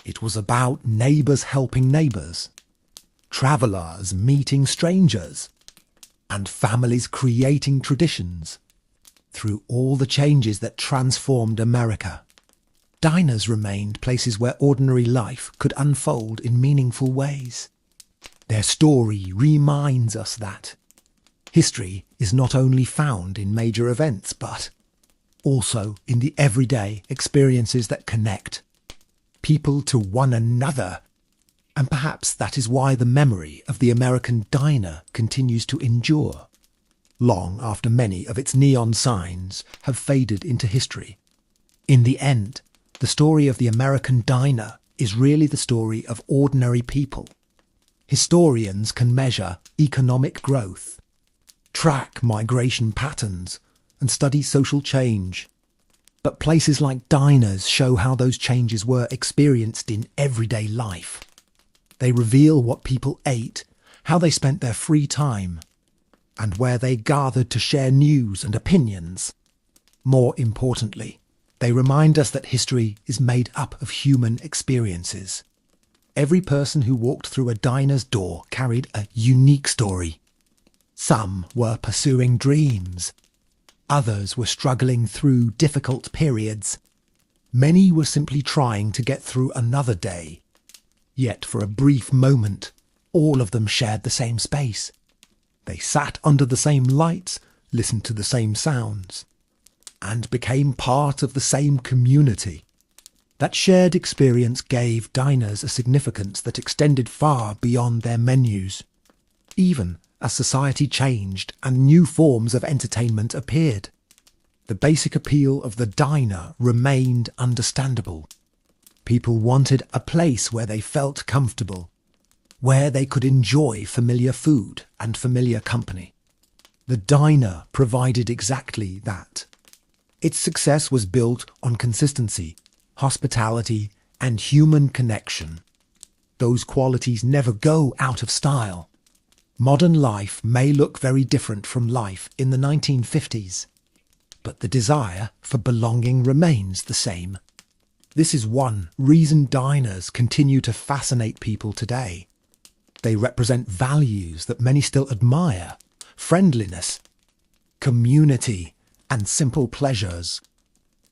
It was about neighbours helping neighbours, travellers meeting strangers, and families creating traditions. Through all the changes that transformed America, diners remained places where ordinary life could unfold in meaningful ways. Their story reminds us that history is not only found in major events, but also in the everyday experiences that connect people to one another. And perhaps that is why the memory of the American diner continues to endure, long after many of its neon signs have faded into history. In the end, the story of the American diner is really the story of ordinary people. Historians can measure economic growth, track migration patterns, and study social change. But places like diners show how those changes were experienced in everyday life. They reveal what people ate, how they spent their free time, and where they gathered to share news and opinions. More importantly, they remind us that history is made up of human experiences. Every person who walked through a diner's door carried a unique story. Some were pursuing dreams. Others were struggling through difficult periods. Many were simply trying to get through another day. Yet for a brief moment, all of them shared the same space. They sat under the same lights, listened to the same sounds, and became part of the same community. That shared experience gave diners a significance that extended far beyond their menus. Even as society changed and new forms of entertainment appeared, the basic appeal of the diner remained understandable. People wanted a place where they felt comfortable, where they could enjoy familiar food and familiar company. The diner provided exactly that. Its success was built on consistency, hospitality, and human connection. Those qualities never go out of style. Modern life may look very different from life in the 1950s, but the desire for belonging remains the same. This is one reason diners continue to fascinate people today. They represent values that many still admire: friendliness, community, and simple pleasures.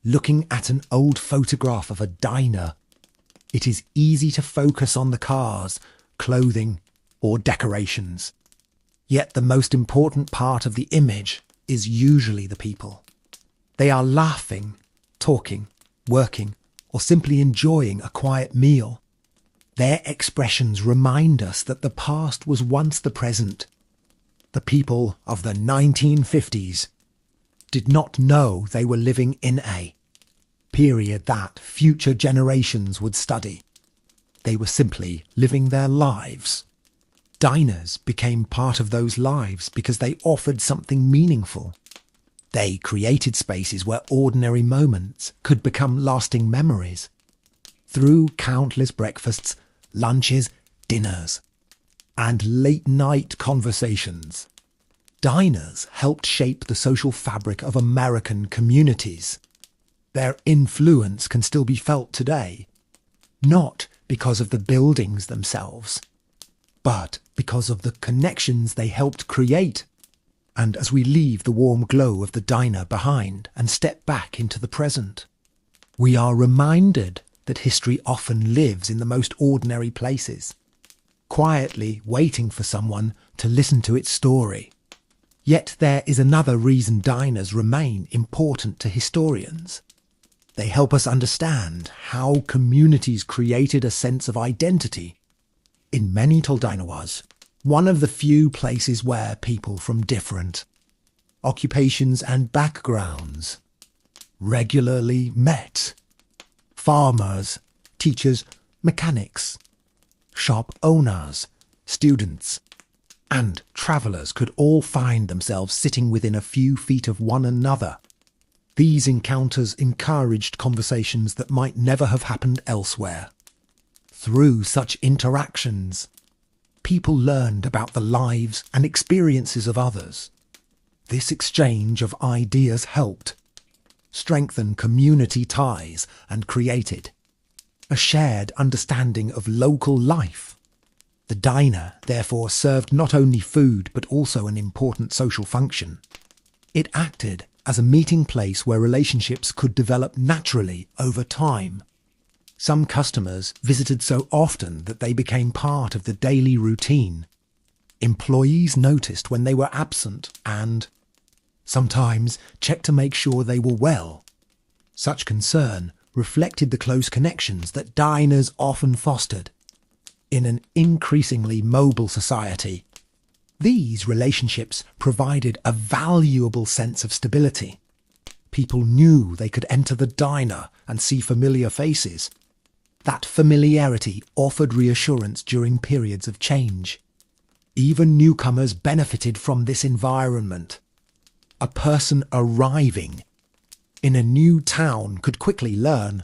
Looking at an old photograph of a diner, it is easy to focus on the cars, clothing, or decorations. Yet the most important part of the image is usually the people. They are laughing, talking, working, or simply enjoying a quiet meal. Their expressions remind us that the past was once the present. The people of the 1950s did not know they were living in a period that future generations would study. They were simply living their lives. Diners became part of those lives because they offered something meaningful. They created spaces where ordinary moments could become lasting memories. Through countless breakfasts, lunches, dinners, and late-night conversations, diners helped shape the social fabric of American communities. Their influence can still be felt today, not because of the buildings themselves, but because of the connections they helped create. And as we leave the warm glow of the diner behind and step back into the present, we are reminded that history often lives in the most ordinary places, quietly waiting for someone to listen to its story. Yet there is another reason diners remain important to historians. They help us understand how communities created a sense of identity. In many Toldinawas, one of the few places where people from different occupations and backgrounds regularly met. Farmers, teachers, mechanics, shop owners, students, and travellers could all find themselves sitting within a few feet of one another. These encounters encouraged conversations that might never have happened elsewhere. Through such interactions, people learned about the lives and experiences of others. This exchange of ideas helped strengthen community ties and created a shared understanding of local life. The diner, therefore, served not only food but also an important social function. It acted as a meeting place where relationships could develop naturally over time. Some customers visited so often that they became part of the daily routine. Employees noticed when they were absent and sometimes checked to make sure they were well. Such concern reflected the close connections that diners often fostered. In an increasingly mobile society, these relationships provided a valuable sense of stability. People knew they could enter the diner and see familiar faces. That familiarity offered reassurance during periods of change. Even newcomers benefited from this environment. A person arriving in a new town could quickly learn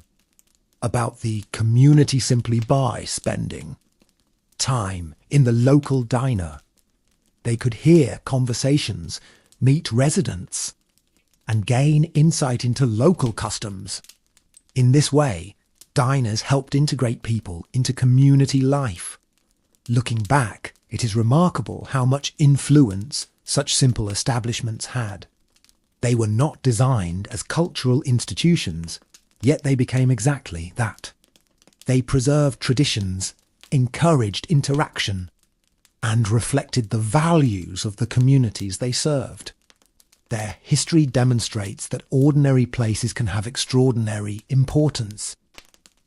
about the community simply by spending time in the local diner. They could hear conversations, meet residents, and gain insight into local customs. In this way, diners helped integrate people into community life. Looking back, it is remarkable how much influence such simple establishments had. They were not designed as cultural institutions, yet they became exactly that. They preserved traditions, encouraged interaction, and reflected the values of the communities they served. Their history demonstrates that ordinary places can have extraordinary importance,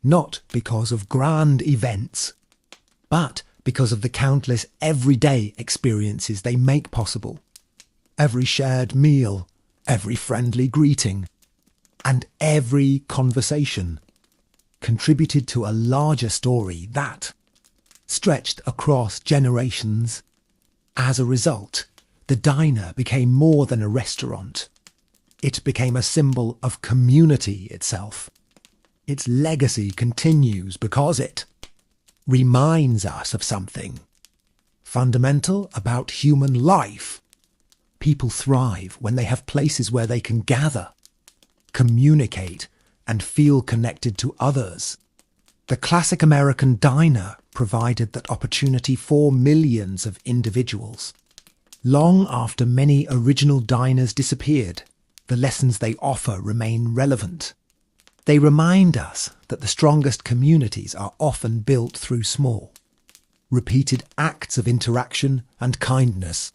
not because of grand events, but because of the countless everyday experiences they make possible. Every shared meal, every friendly greeting, and every conversation contributed to a larger story that stretched across generations. As a result, the diner became more than a restaurant. It became a symbol of community itself. Its legacy continues because it reminds us of something fundamental about human life. People thrive when they have places where they can gather, communicate, and feel connected to others. The classic American diner provided that opportunity for millions of individuals. Long after many original diners disappeared, the lessons they offer remain relevant. They remind us that the strongest communities are often built through small, repeated acts of interaction and kindness.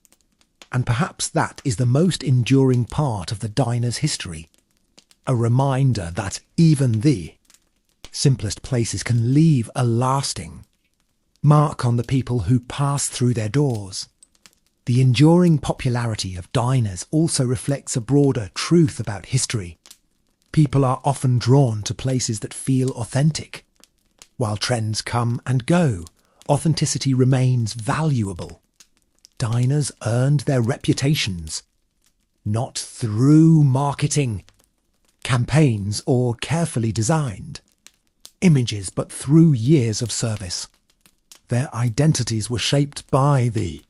And perhaps that is the most enduring part of the diner's history. A reminder that even the simplest places can leave a lasting mark on the people who pass through their doors. The enduring popularity of diners also reflects a broader truth about history. People are often drawn to places that feel authentic. While trends come and go, authenticity remains valuable. Diners earned their reputations, not through marketing, campaigns or carefully designed images, but through years of service. Their identities were shaped by the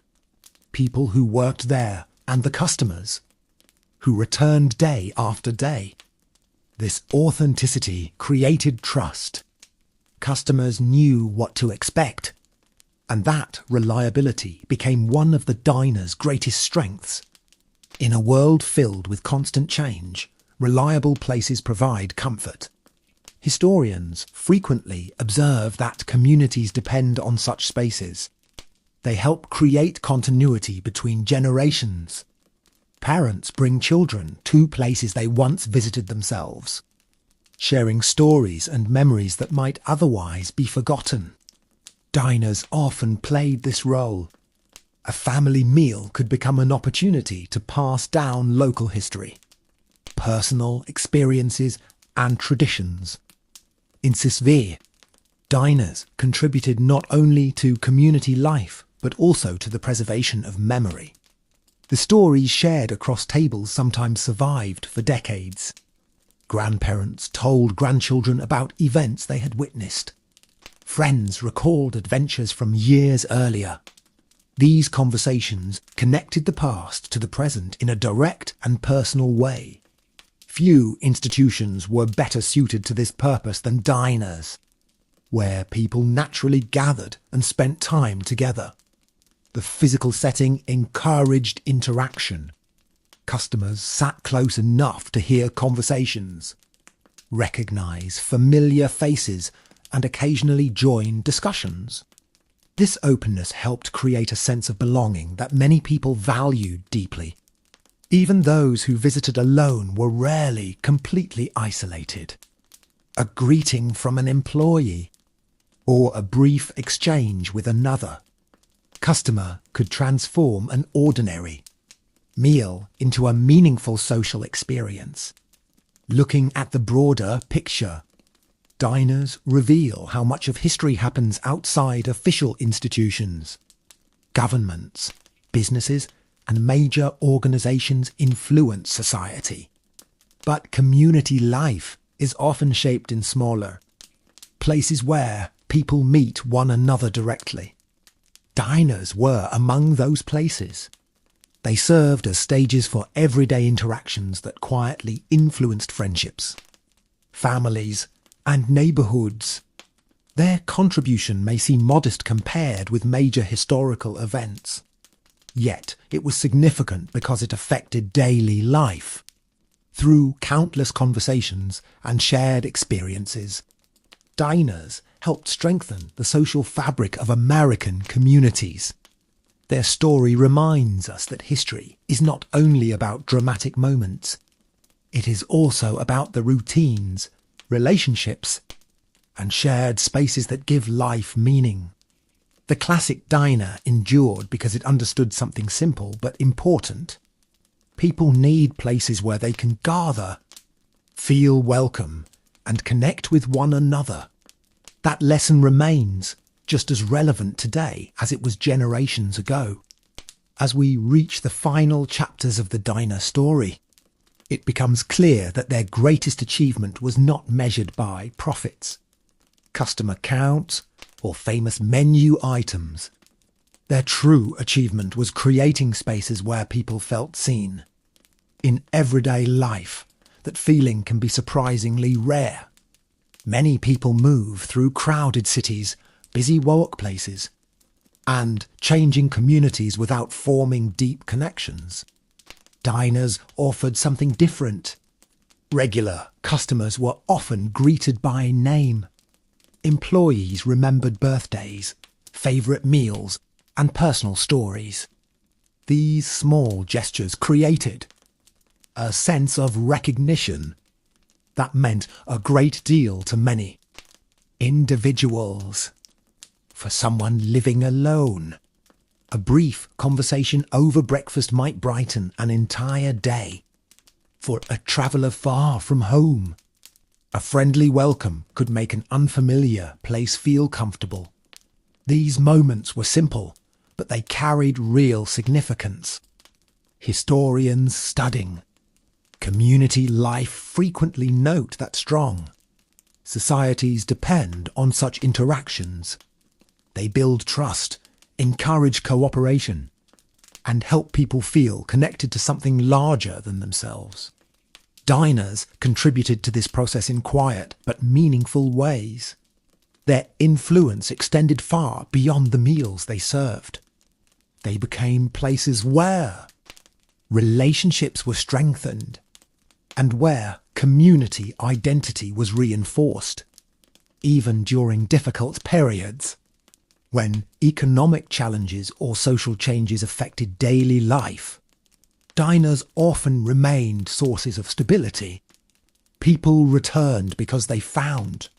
people who worked there and the customers who returned day after day. This authenticity created trust. Customers knew what to expect, and that reliability became one of the diner's greatest strengths. In a world filled with constant change, reliable places provide comfort. Historians frequently observe that communities depend on such spaces. They help create continuity between generations. Parents bring children to places they once visited themselves, sharing stories and memories that might otherwise be forgotten. Diners often played this role. A family meal could become an opportunity to pass down local history, personal experiences and traditions. In Sisvir, diners contributed not only to community life but also to the preservation of memory. The stories shared across tables sometimes survived for decades. Grandparents told grandchildren about events they had witnessed. Friends recalled adventures from years earlier. These conversations connected the past to the present in a direct and personal way. Few institutions were better suited to this purpose than diners, where people naturally gathered and spent time together. The physical setting encouraged interaction. Customers sat close enough to hear conversations, recognise familiar faces, and occasionally join discussions. This openness helped create a sense of belonging that many people valued deeply. Even those who visited alone were rarely completely isolated. A greeting from an employee, or a brief exchange with another customer could transform an ordinary meal into a meaningful social experience. Looking at the broader picture, diners reveal how much of history happens outside official institutions. Governments, businesses, and major organizations influence society. But community life is often shaped in smaller places where people meet one another directly. Diners were among those places. They served as stages for everyday interactions that quietly influenced friendships, families, and neighbourhoods. Their contribution may seem modest compared with major historical events. Yet it was significant because it affected daily life. Through countless conversations and shared experiences, diners helped strengthen the social fabric of American communities. Their story reminds us that history is not only about dramatic moments. It is also about the routines, relationships, and shared spaces that give life meaning. The classic diner endured because it understood something simple but important. People need places where they can gather, feel welcome, and connect with one another. That lesson remains just as relevant today as it was generations ago. As we reach the final chapters of the diner story, it becomes clear that their greatest achievement was not measured by profits, customer counts, or famous menu items. Their true achievement was creating spaces where people felt seen. In everyday life, that feeling can be surprisingly rare. Many people move through crowded cities, busy workplaces, and changing communities without forming deep connections. Diners offered something different. Regular customers were often greeted by name. Employees remembered birthdays, favourite meals, and personal stories. These small gestures created a sense of recognition that meant a great deal to many individuals. For someone living alone, a brief conversation over breakfast might brighten an entire day. for a traveller far from home. A friendly welcome could make an unfamiliar place feel comfortable. These moments were simple, but they carried real significance. Historians studying community life frequently note that strong societies depend on such interactions. They build trust, encourage cooperation, and help people feel connected to something larger than themselves. Diners contributed to this process in quiet but meaningful ways. Their influence extended far beyond the meals they served. They became places where relationships were strengthened and where community identity was reinforced, even during difficult periods. When economic challenges or social changes affected daily life, diners often remained sources of stability. People returned because they found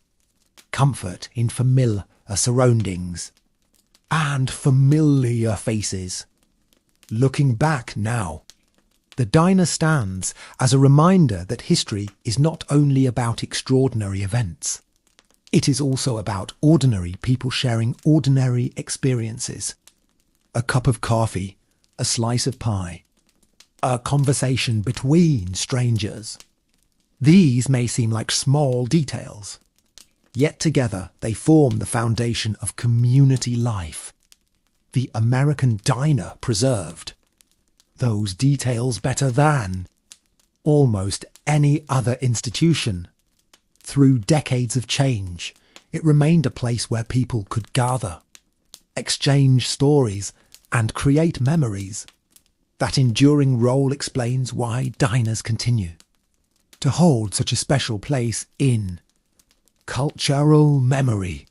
comfort in familiar surroundings and familiar faces. Looking back now, the diner stands as a reminder that history is not only about extraordinary events. It is also about ordinary people sharing ordinary experiences. A cup of coffee, a slice of pie, a conversation between strangers. These may seem like small details, yet together they form the foundation of community life. The American diner preserved those details better than almost any other institution. Through decades of change, it remained a place where people could gather, exchange stories, and create memories. That enduring role explains why diners continue to hold such a special place in cultural memory.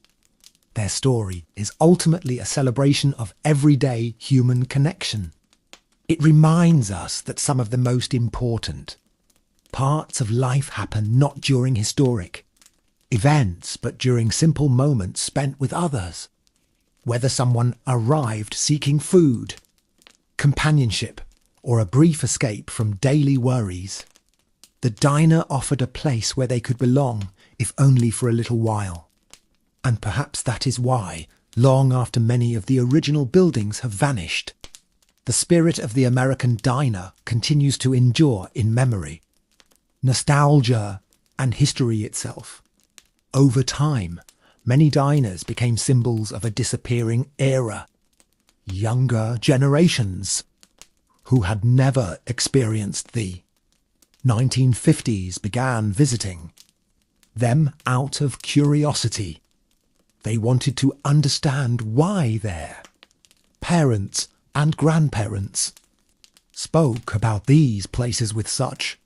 Their story is ultimately a celebration of everyday human connection. It reminds us that some of the most important parts of life happen not during historic events, but during simple moments spent with others. Whether someone arrived seeking food, companionship, or a brief escape from daily worries, the diner offered a place where they could belong, if only for a little while. And perhaps that is why, long after many of the original buildings have vanished, the spirit of the American diner continues to endure in memory, nostalgia, and history itself. Over time, many diners became symbols of a disappearing era. Younger generations, who had never experienced the 1950s, began visiting them out of curiosity. They wanted to understand why their parents and grandparents spoke about these places with such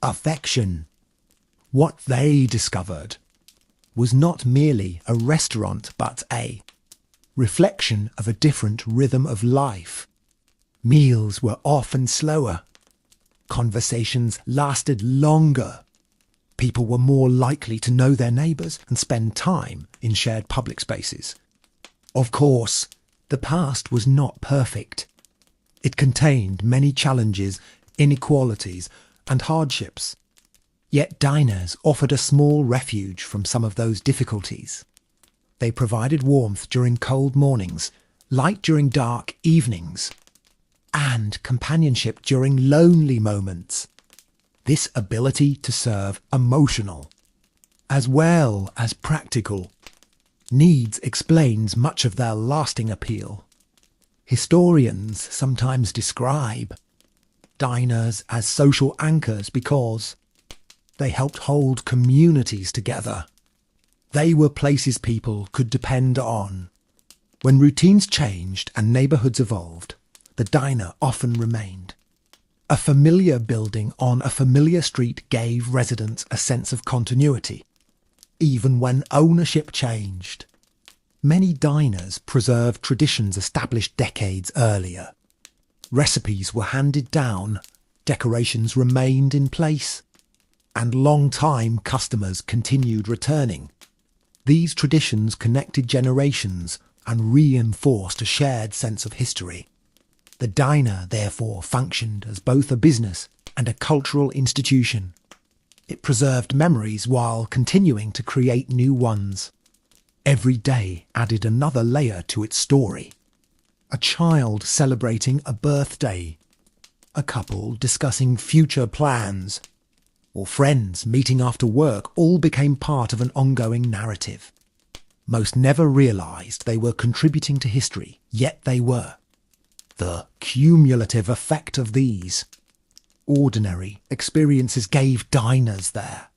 affection. What they discovered was not merely a restaurant but a reflection of a different rhythm of life. Meals were often slower. Conversations lasted longer. People were more likely to know their neighbours and spend time in shared public spaces. Of course, the past was not perfect. It contained many challenges, inequalities, and hardships. Yet diners offered a small refuge from some of those difficulties. They provided warmth during cold mornings, light during dark evenings, and companionship during lonely moments. This ability to serve emotional, as well as practical, needs explains much of their lasting appeal. Historians sometimes describe diners as social anchors because they helped hold communities together. They were places people could depend on. When routines changed and neighbourhoods evolved, the diner often remained. A familiar building on a familiar street gave residents a sense of continuity, even when ownership changed. Many diners preserved traditions established decades earlier. Recipes were handed down, decorations remained in place, and long-time customers continued returning. These traditions connected generations and reinforced a shared sense of history. The diner, therefore, functioned as both a business and a cultural institution. It preserved memories while continuing to create new ones. Every day added another layer to its story. A child celebrating a birthday, a couple discussing future plans, or friends meeting after work all became part of an ongoing narrative. Most never realised they were contributing to history, yet they were. The cumulative effect of these ordinary experiences gave diners their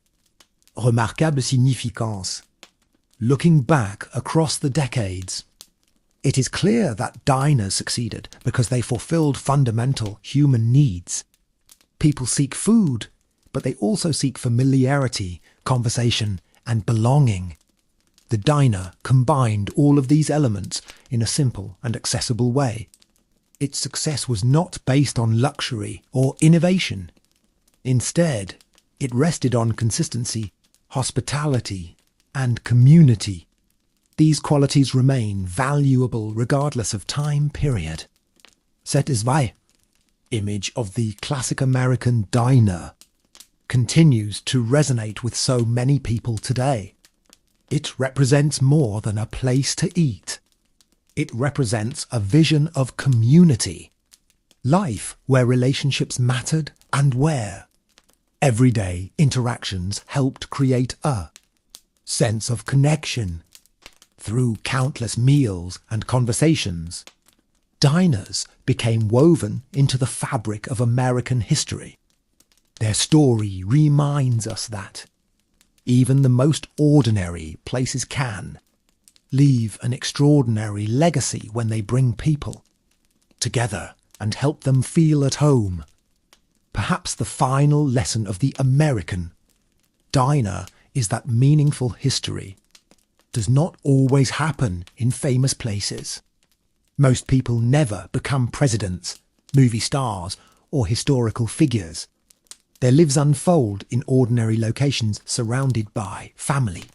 remarquable significance. Looking back across the decades, it is clear that diners succeeded because they fulfilled fundamental human needs. People seek food, but they also seek familiarity, conversation, and belonging. The diner combined all of these elements in a simple and accessible way. Its success was not based on luxury or innovation. Instead, it rested on consistency, hospitality, and community. These qualities remain valuable regardless of time period. Cette Zwei, image of the classic American diner, continues to resonate with so many people today. It represents more than a place to eat. It represents a vision of community, life where relationships mattered and where everyday interactions helped create a sense of connection. Through countless meals and conversations, diners became woven into the fabric of American history. Their story reminds us that even the most ordinary places can leave an extraordinary legacy when they bring people together and help them feel at home. Perhaps the final lesson of the American diner is that meaningful history does not always happen in famous places. Most people never become presidents, movie stars, or historical figures. Their lives unfold in ordinary locations surrounded by family,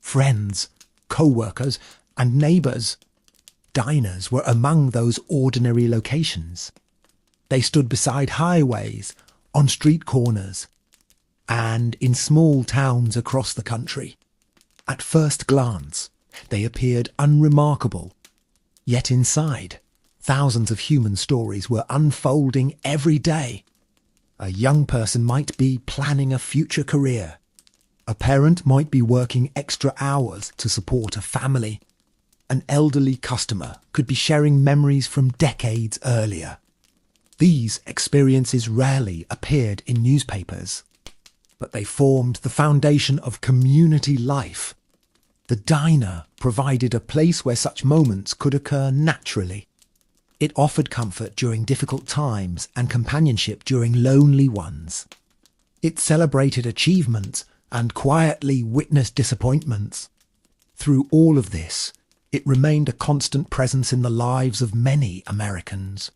friends, co-workers, and neighbours. Diners were among those ordinary locations. They stood beside highways, on street corners, and in small towns across the country. At first glance, they appeared unremarkable. Yet inside, thousands of human stories were unfolding every day. A young person might be planning a future career. A parent might be working extra hours to support a family. An elderly customer could be sharing memories from decades earlier. These experiences rarely appeared in newspapers, but they formed the foundation of community life. The diner provided a place where such moments could occur naturally. It offered comfort during difficult times and companionship during lonely ones. It celebrated achievements and quietly witnessed disappointments. Through all of this, it remained a constant presence in the lives of many Americans.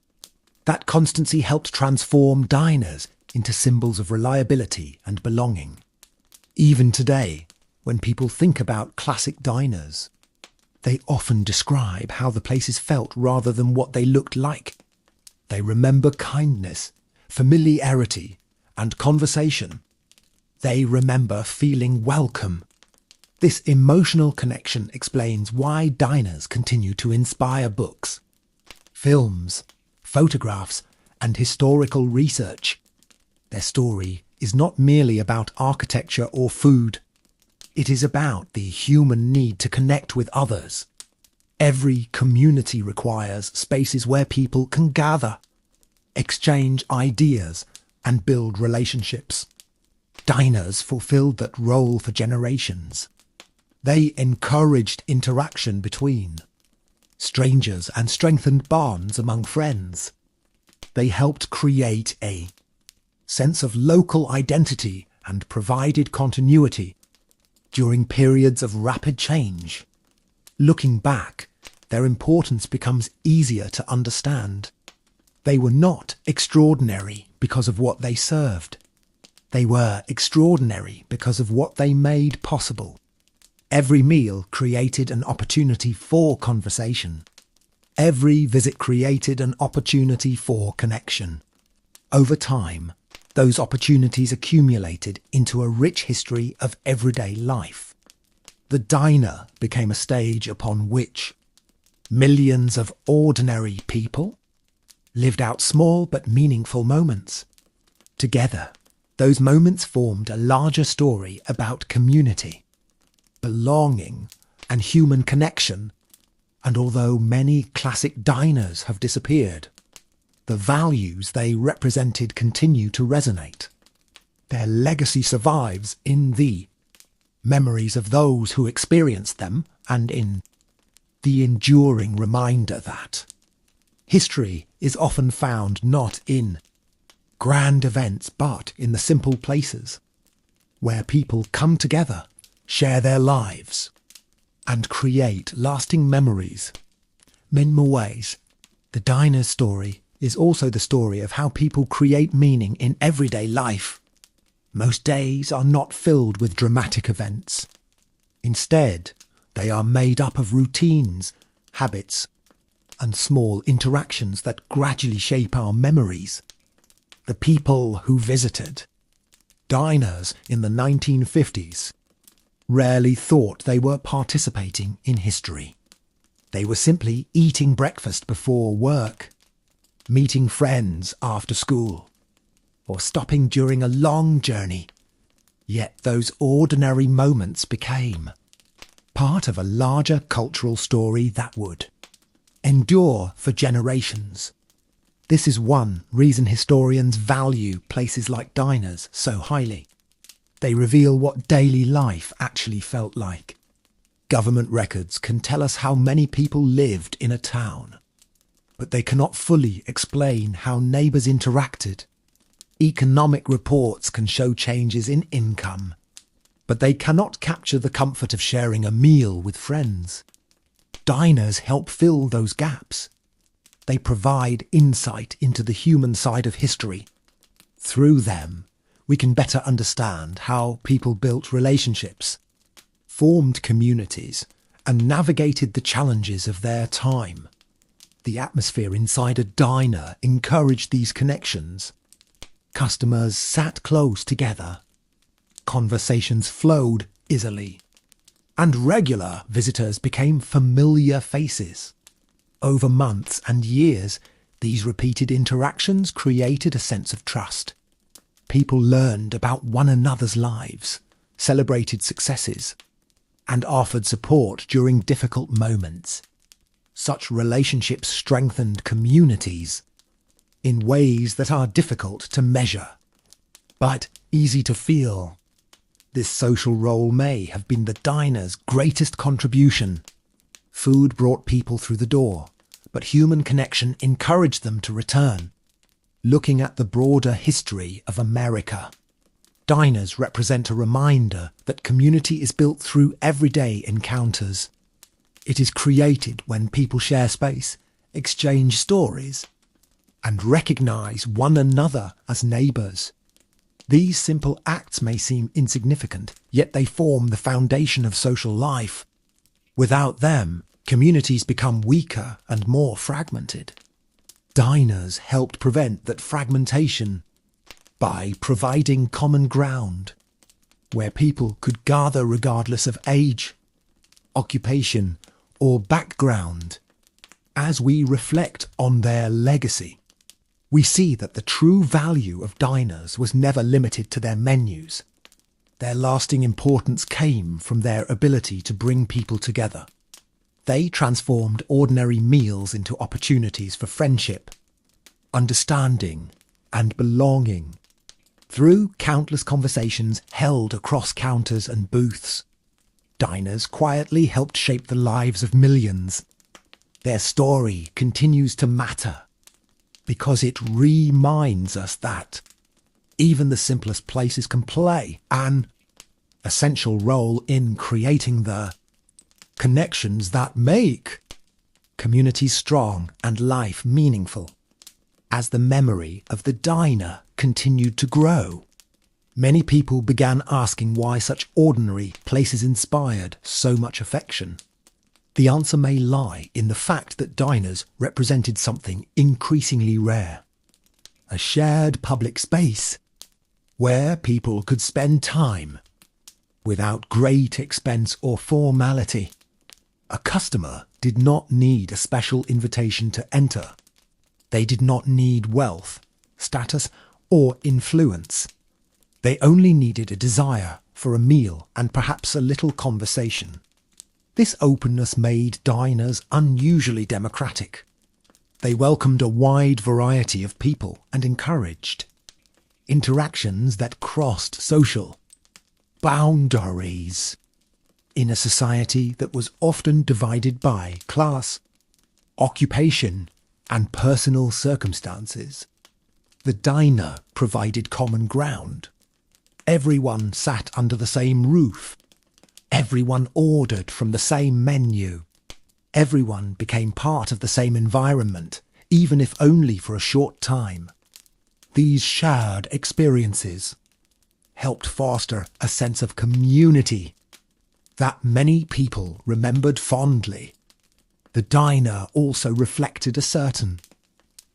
That constancy helped transform diners into symbols of reliability and belonging. Even today, when people think about classic diners, they often describe how the places felt rather than what they looked like. They remember kindness, familiarity, and conversation. They remember feeling welcome. This emotional connection explains why diners continue to inspire books, films, photographs, and historical research. Their story is not merely about architecture or food. It is about the human need to connect with others. Every community requires spaces where people can gather, exchange ideas, and build relationships. Diners fulfilled that role for generations. They encouraged interaction between strangers and strengthened bonds among friends. They helped create a sense of local identity and provided continuity during periods of rapid change. Looking back, their importance becomes easier to understand. They were not extraordinary because of what they served. They were extraordinary because of what they made possible. Every meal created an opportunity for conversation. Every visit created an opportunity for connection. Over time, those opportunities accumulated into a rich history of everyday life. The diner became a stage upon which millions of ordinary people lived out small but meaningful moments. Together, those moments formed a larger story about community, belonging, and human connection. And although many classic diners have disappeared, the values they represented continue to resonate. Their legacy survives in the memories of those who experienced them and in the enduring reminder that history is often found not in grand events but in the simple places where people come together, share their lives, and create lasting memories. In more ways, the diner's story is also the story of how people create meaning in everyday life. Most days are not filled with dramatic events. Instead, they are made up of routines, habits, and small interactions that gradually shape our memories. The people who visited diners in the 1950s rarely thought they were participating in history. They were simply eating breakfast before work, meeting friends after school, or stopping during a long journey. Yet those ordinary moments became part of a larger cultural story that would endure for generations. This is one reason historians value places like diners so highly. They reveal what daily life actually felt like. Government records can tell us how many people lived in a town, but they cannot fully explain how neighbours interacted. Economic reports can show changes in income, but they cannot capture the comfort of sharing a meal with friends. Diners help fill those gaps. They provide insight into the human side of history. Through them, we can better understand how people built relationships, formed communities, and navigated the challenges of their time. The atmosphere inside a diner encouraged these connections. Customers sat close together. Conversations flowed easily. And regular visitors became familiar faces. Over months and years, these repeated interactions created a sense of trust. People learned about one another's lives, celebrated successes, and offered support during difficult moments. Such relationships strengthened communities in ways that are difficult to measure, but easy to feel. This social role may have been the diner's greatest contribution. Food brought people through the door, but human connection encouraged them to return. Looking at the broader history of America, diners represent a reminder that community is built through everyday encounters. It is created when people share space, exchange stories, and recognize one another as neighbours. These simple acts may seem insignificant, yet they form the foundation of social life. Without them, communities become weaker and more fragmented. Diners helped prevent that fragmentation by providing common ground, where people could gather regardless of age, occupation, or background. As we reflect on their legacy, we see that the true value of diners was never limited to their menus. Their lasting importance came from their ability to bring people together. They transformed ordinary meals into opportunities for friendship, understanding, and belonging. Through countless conversations held across counters and booths, diners quietly helped shape the lives of millions. Their story continues to matter because it reminds us that even the simplest places can play an essential role in creating the connections that make communities strong and life meaningful. As the memory of the diner continued to grow, many people began asking why such ordinary places inspired so much affection. The answer may lie in the fact that diners represented something increasingly rare: a shared public space where people could spend time without great expense or formality. A customer did not need a special invitation to enter. They did not need wealth, status, or influence. They only needed a desire for a meal and perhaps a little conversation. This openness made diners unusually democratic. They welcomed a wide variety of people and encouraged interactions that crossed social boundaries. In a society that was often divided by class, occupation, and personal circumstances, the diner provided common ground. Everyone sat under the same roof. Everyone ordered from the same menu. Everyone became part of the same environment, even if only for a short time. These shared experiences helped foster a sense of community that many people remembered fondly. The diner also reflected a certain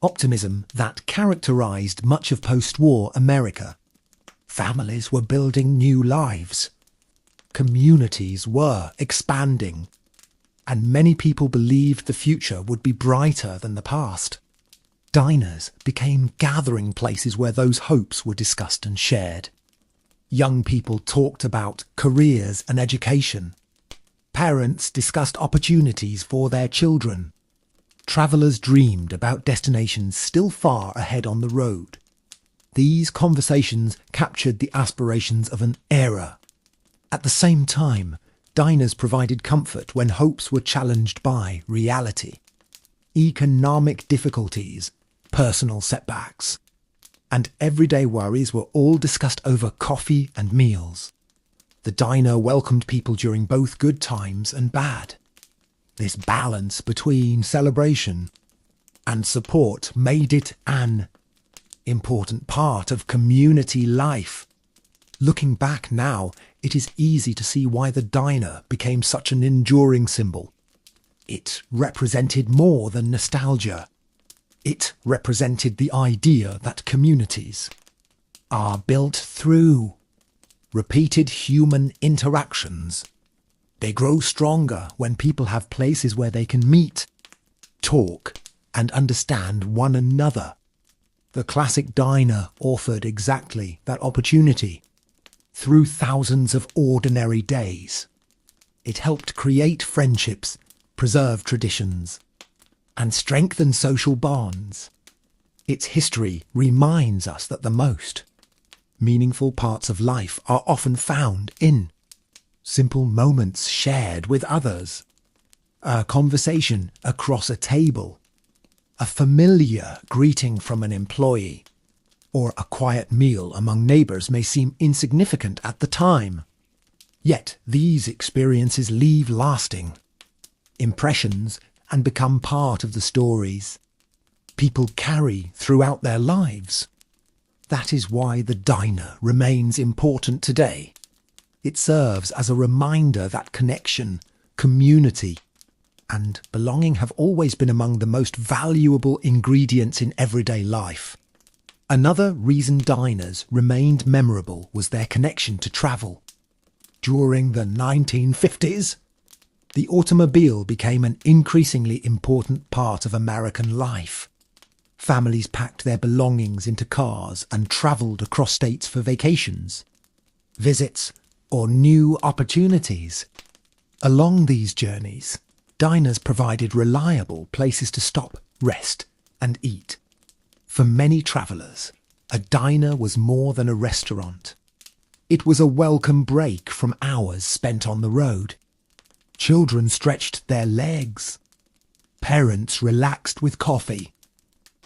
optimism that characterized much of post-war America. Families were building new lives. Communities were expanding, and many people believed the future would be brighter than the past. Diners became gathering places where those hopes were discussed and shared. Young people talked about careers and education. Parents discussed opportunities for their children. Travellers dreamed about destinations still far ahead on the road. These conversations captured the aspirations of an era. At the same time, diners provided comfort when hopes were challenged by reality. Economic difficulties, personal setbacks, and everyday worries were all discussed over coffee and meals. The diner welcomed people during both good times and bad. This balance between celebration and support made it an important part of community life. Looking back now, it is easy to see why the diner became such an enduring symbol. It represented more than nostalgia. It represented the idea that communities are built through repeated human interactions. They grow stronger when people have places where they can meet, talk, and understand one another. The classic diner offered exactly that opportunity. Through thousands of ordinary days, it helped create friendships, preserve traditions, and strengthen social bonds. Its history reminds us that the most meaningful parts of life are often found in simple moments shared with others. A conversation across a table, a familiar greeting from an employee, or a quiet meal among neighbours may seem insignificant at the time. Yet these experiences leave lasting impressions and become part of the stories people carry throughout their lives. That is why the diner remains important today. It serves as a reminder that connection, community, and belonging have always been among the most valuable ingredients in everyday life. Another reason diners remained memorable was their connection to travel. During the 1950s, the automobile became an increasingly important part of American life. Families packed their belongings into cars and travelled across states for vacations, visits, or new opportunities. Along these journeys, diners provided reliable places to stop, rest, and eat. For many travellers, a diner was more than a restaurant. It was a welcome break from hours spent on the road. Children stretched their legs. Parents relaxed with coffee.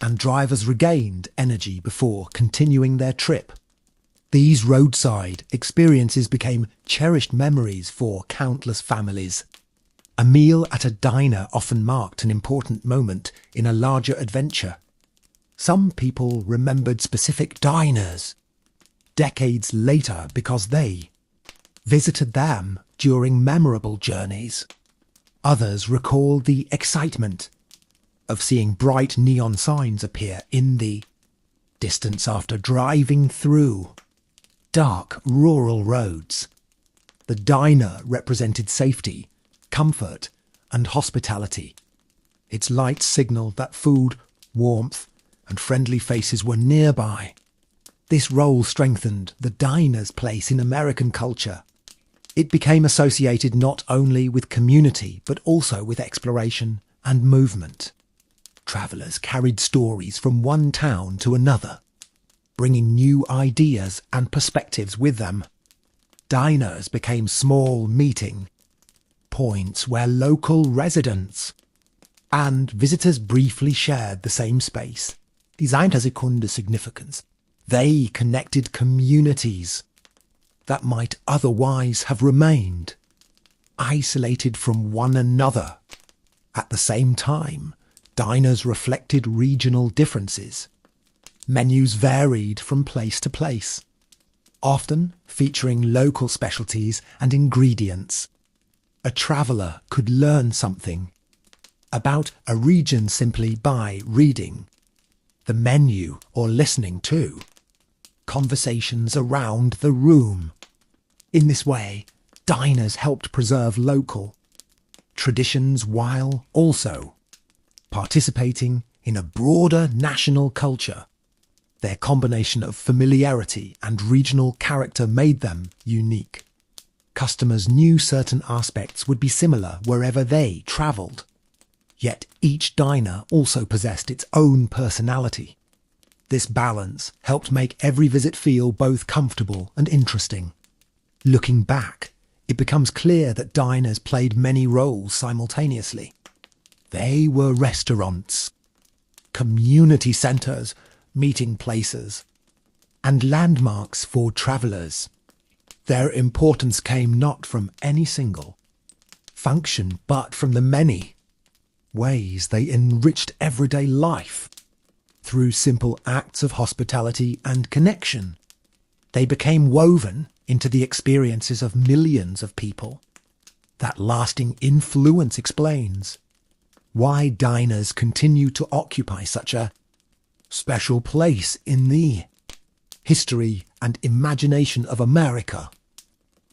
And drivers regained energy before continuing their trip. These roadside experiences became cherished memories for countless families. A meal at a diner often marked an important moment in a larger adventure. Some people remembered specific diners decades later because they visited them during memorable journeys. Others recalled the excitement of seeing bright neon signs appear in the distance after driving through. dark rural roads. The diner represented safety, comfort, and hospitality. Its lights signaled that food, warmth, and friendly faces were nearby. This role strengthened the diner's place in American culture. It became associated not only with community, but also with exploration and movement. Travellers carried stories from one town to another, bringing new ideas and perspectives with them. Diners became small meeting points where local residents and visitors briefly shared the same space. Designed as Sekunde significance, they connected communities that might otherwise have remained isolated from one another. At the same time, diners reflected regional differences. Menus varied from place to place, often featuring local specialties and ingredients. A traveller could learn something about a region simply by reading the menu or listening to conversations around the room. In this way, diners helped preserve local traditions while also participating in a broader national culture. Their combination of familiarity and regional character made them unique. Customers knew certain aspects would be similar wherever they travelled. Yet each diner also possessed its own personality. This balance helped make every visit feel both comfortable and interesting. Looking back, it becomes clear that diners played many roles simultaneously. They were restaurants, community centres, meeting places, and landmarks for travellers. Their importance came not from any single function, but from the many ways they enriched everyday life. Through simple acts of hospitality and connection, they became woven into the experiences of millions of people. That lasting influence explains why diners continue to occupy such a special place in the history and imagination of America.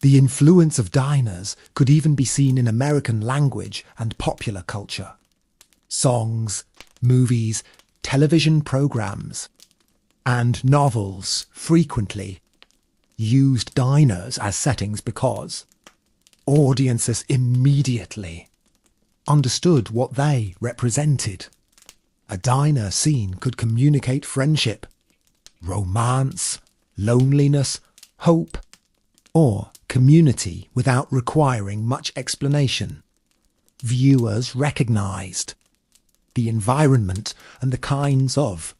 The influence of diners could even be seen in American language and popular culture. Songs, movies, television programs, and novels frequently used diners as settings because audiences immediately understood what they represented. A diner scene could communicate friendship, romance, loneliness, hope, or community without requiring much explanation. Viewers recognized the environment and the kinds of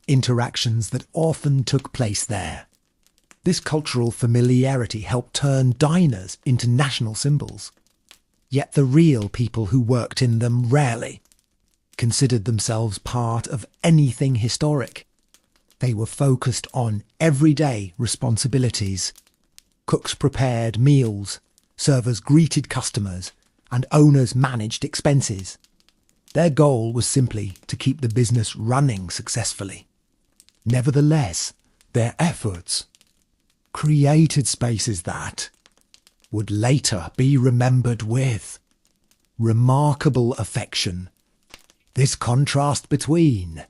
interactions that often took place there. This cultural familiarity helped turn diners into national symbols. Yet the real people who worked in them rarely considered themselves part of anything historic. They were focused on everyday responsibilities. Cooks prepared meals, servers greeted customers, and owners managed expenses. Their goal was simply to keep the business running successfully. Nevertheless, their efforts created spaces that would later be remembered with remarkable affection. This contrast between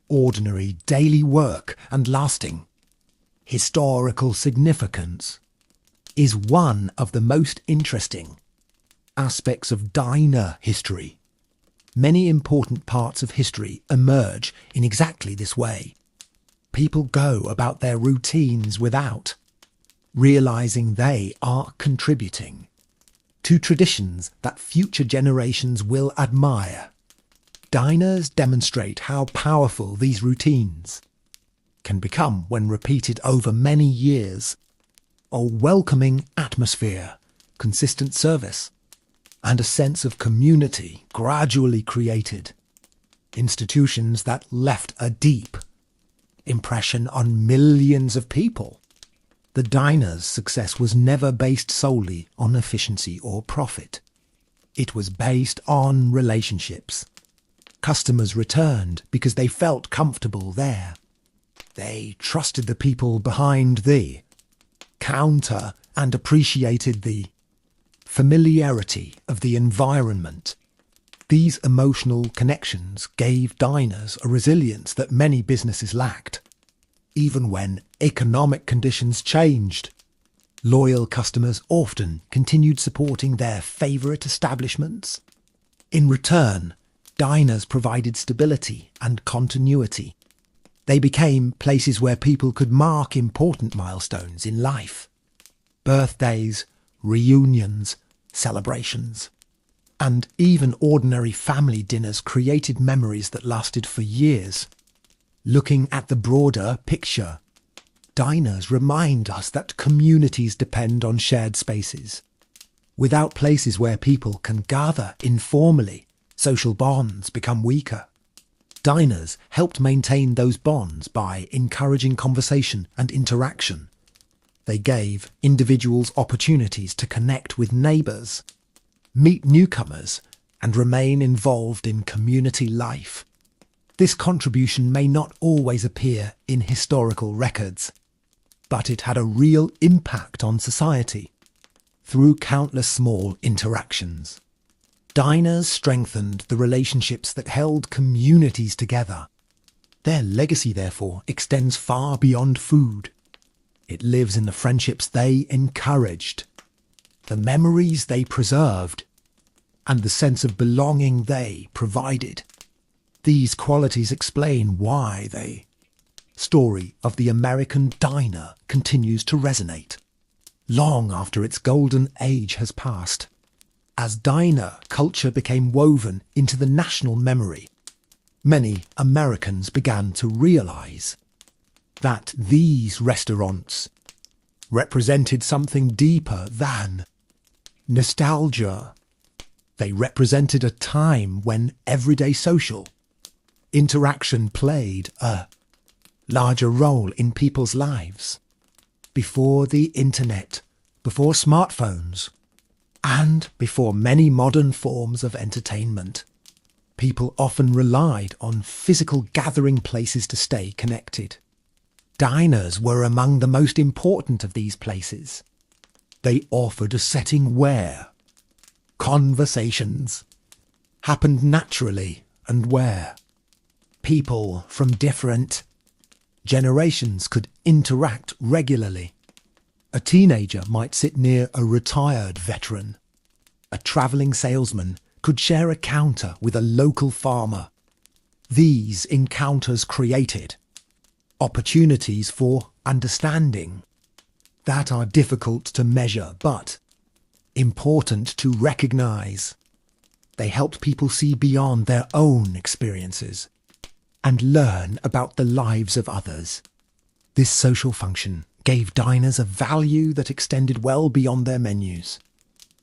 ordinary daily work and lasting historical significance is one of the most interesting aspects of diner history. Many important parts of history emerge in exactly this way. People go about their routines without realizing they are contributing to traditions that future generations will admire. Diners demonstrate how powerful these routines can become when repeated over many years. A welcoming atmosphere, consistent service, and a sense of community gradually created institutions that left a deep impression on millions of people. The diner's success was never based solely on efficiency or profit. It was based on relationships. Customers returned because they felt comfortable there. They trusted the people behind the counter and appreciated the familiarity of the environment. These emotional connections gave diners a resilience that many businesses lacked. Even when economic conditions changed, loyal customers often continued supporting their favourite establishments. In return, diners provided stability and continuity. They became places where people could mark important milestones in life. Birthdays, reunions, celebrations, and even ordinary family dinners created memories that lasted for years. Looking at the broader picture, diners remind us that communities depend on shared spaces. Without places where people can gather informally, social bonds become weaker. Diners helped maintain those bonds by encouraging conversation and interaction. They gave individuals opportunities to connect with neighbours, meet newcomers, and remain involved in community life. This contribution may not always appear in historical records, but it had a real impact on society. Through countless small interactions, diners strengthened the relationships that held communities together. Their legacy, therefore, extends far beyond food. It lives in the friendships they encouraged, the memories they preserved, and the sense of belonging they provided. These qualities explain why the story of the American diner continues to resonate, long after its golden age has passed. As diner culture became woven into the national memory, many Americans began to realize that these restaurants represented something deeper than nostalgia. They represented a time when everyday social interaction played a larger role in people's lives. Before the internet, before smartphones, and before many modern forms of entertainment, people often relied on physical gathering places to stay connected. Diners were among the most important of these places. They offered a setting where conversations happened naturally and where people from different generations could interact regularly. A teenager might sit near a retired veteran. A travelling salesman could share a counter with a local farmer. These encounters created opportunities for understanding that are difficult to measure but important to recognise. They helped people see beyond their own experiences and learn about the lives of others. This social function gave diners a value that extended well beyond their menus.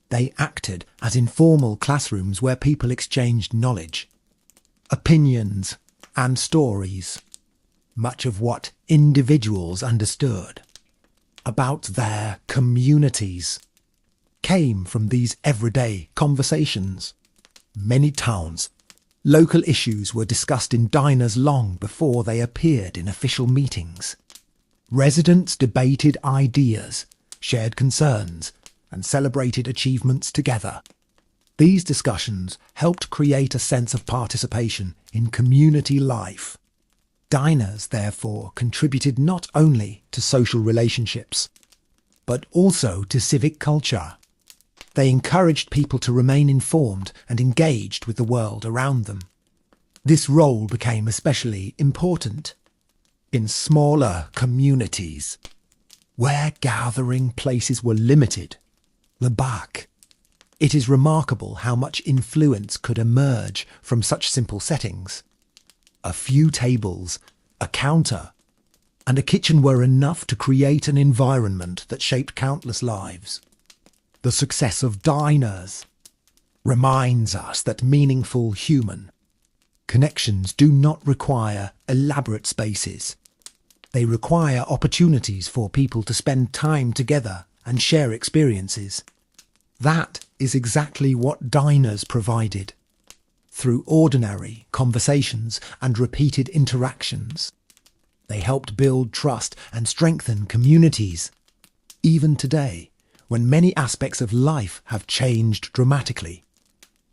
They acted as informal classrooms where people exchanged knowledge, opinions, and stories. Much of what individuals understood about their communities came from these everyday conversations. Many towns, local issues were discussed in diners long before they appeared in official meetings. Residents debated ideas, shared concerns, and celebrated achievements together. These discussions helped create a sense of participation in community life. Diners, therefore, contributed not only to social relationships, but also to civic culture. They encouraged people to remain informed and engaged with the world around them. This role became especially important in smaller communities, where gathering places were limited. It is remarkable how much influence could emerge from such simple settings. A few tables, a counter, and a kitchen were enough to create an environment that shaped countless lives. The success of diners reminds us that meaningful human connections do not require elaborate spaces. They require opportunities for people to spend time together and share experiences. That is exactly what diners provided. Through ordinary conversations and repeated interactions, they helped build trust and strengthen communities. Even today, when many aspects of life have changed dramatically,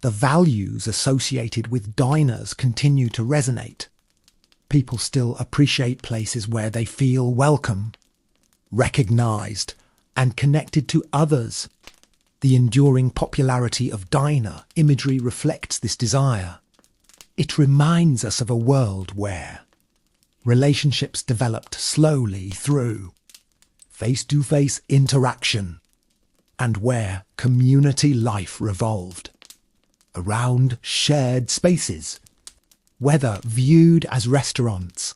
the values associated with diners continue to resonate. People still appreciate places where they feel welcome, recognised, and connected to others. The enduring popularity of diner imagery reflects this desire. It reminds us of a world where relationships developed slowly through face-to-face interaction, and where community life revolved around shared spaces. Whether viewed as restaurants,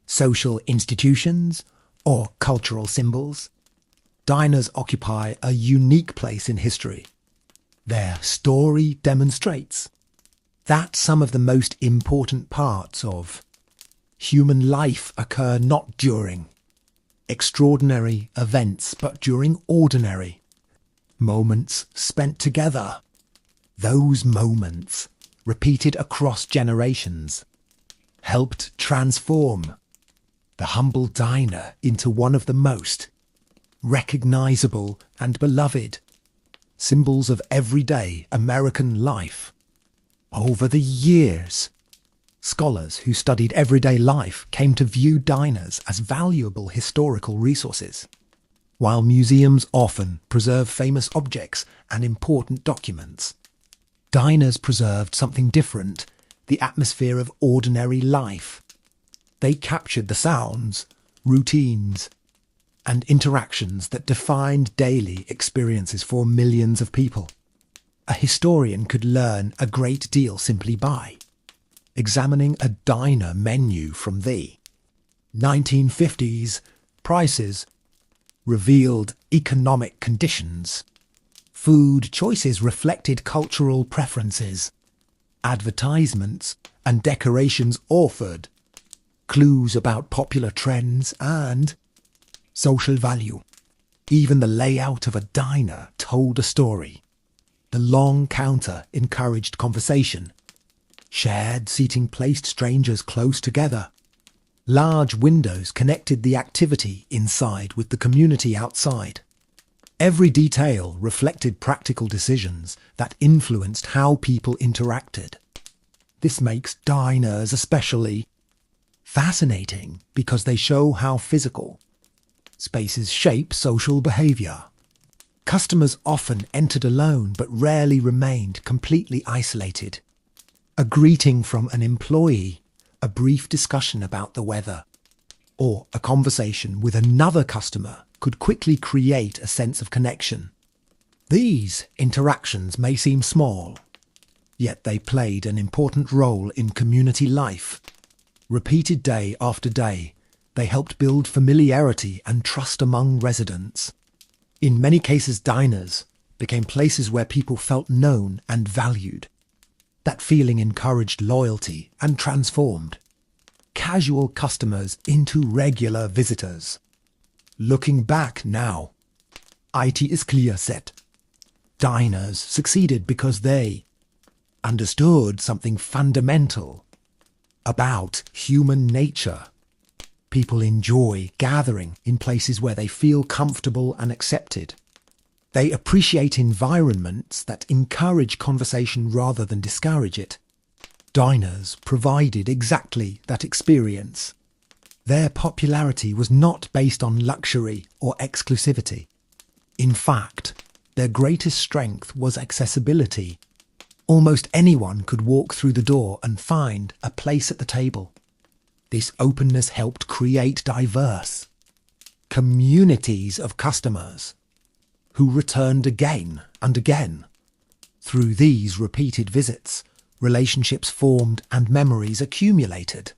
social institutions, or cultural symbols, diners occupy a unique place in history. Their story demonstrates that some of the most important parts of human life occur not during extraordinary events, but during ordinary moments spent together. Those moments, repeated across generations, helped transform the humble diner into one of the most recognisable and beloved symbols of everyday American life. Over the years, scholars who studied everyday life came to view diners as valuable historical resources. While museums often preserve famous objects and important documents, diners preserved something different: the atmosphere of ordinary life. They captured the sounds, routines, and interactions that defined daily experiences for millions of people. A historian could learn a great deal simply by examining a diner menu from the 1950s. Prices revealed economic conditions. Food choices reflected cultural preferences. Advertisements and decorations offered clues about popular trends and social value. Even the layout of a diner told a story. The long counter encouraged conversation. Shared seating placed strangers close together. Large windows connected the activity inside with the community outside. Every detail reflected practical decisions that influenced how people interacted. This makes diners especially fascinating because they show how physical spaces shape social behaviour. Customers often entered alone but rarely remained completely isolated. A greeting from an employee, a brief discussion about the weather, or a conversation with another customer could quickly create a sense of connection. These interactions may seem small, yet they played an important role in community life. Repeated day after day, they helped build familiarity and trust among residents. In many cases, diners became places where people felt known and valued. That feeling encouraged loyalty and transformed casual customers into regular visitors. Looking back now, it is clear that diners succeeded because they understood something fundamental about human nature. People enjoy gathering in places where they feel comfortable and accepted. They appreciate environments that encourage conversation rather than discourage it. Diners provided exactly that experience. Their popularity was not based on luxury or exclusivity. In fact, their greatest strength was accessibility. Almost anyone could walk through the door and find a place at the table. This openness helped create diverse communities of customers who returned again and again. Through these repeated visits, relationships formed and memories accumulated.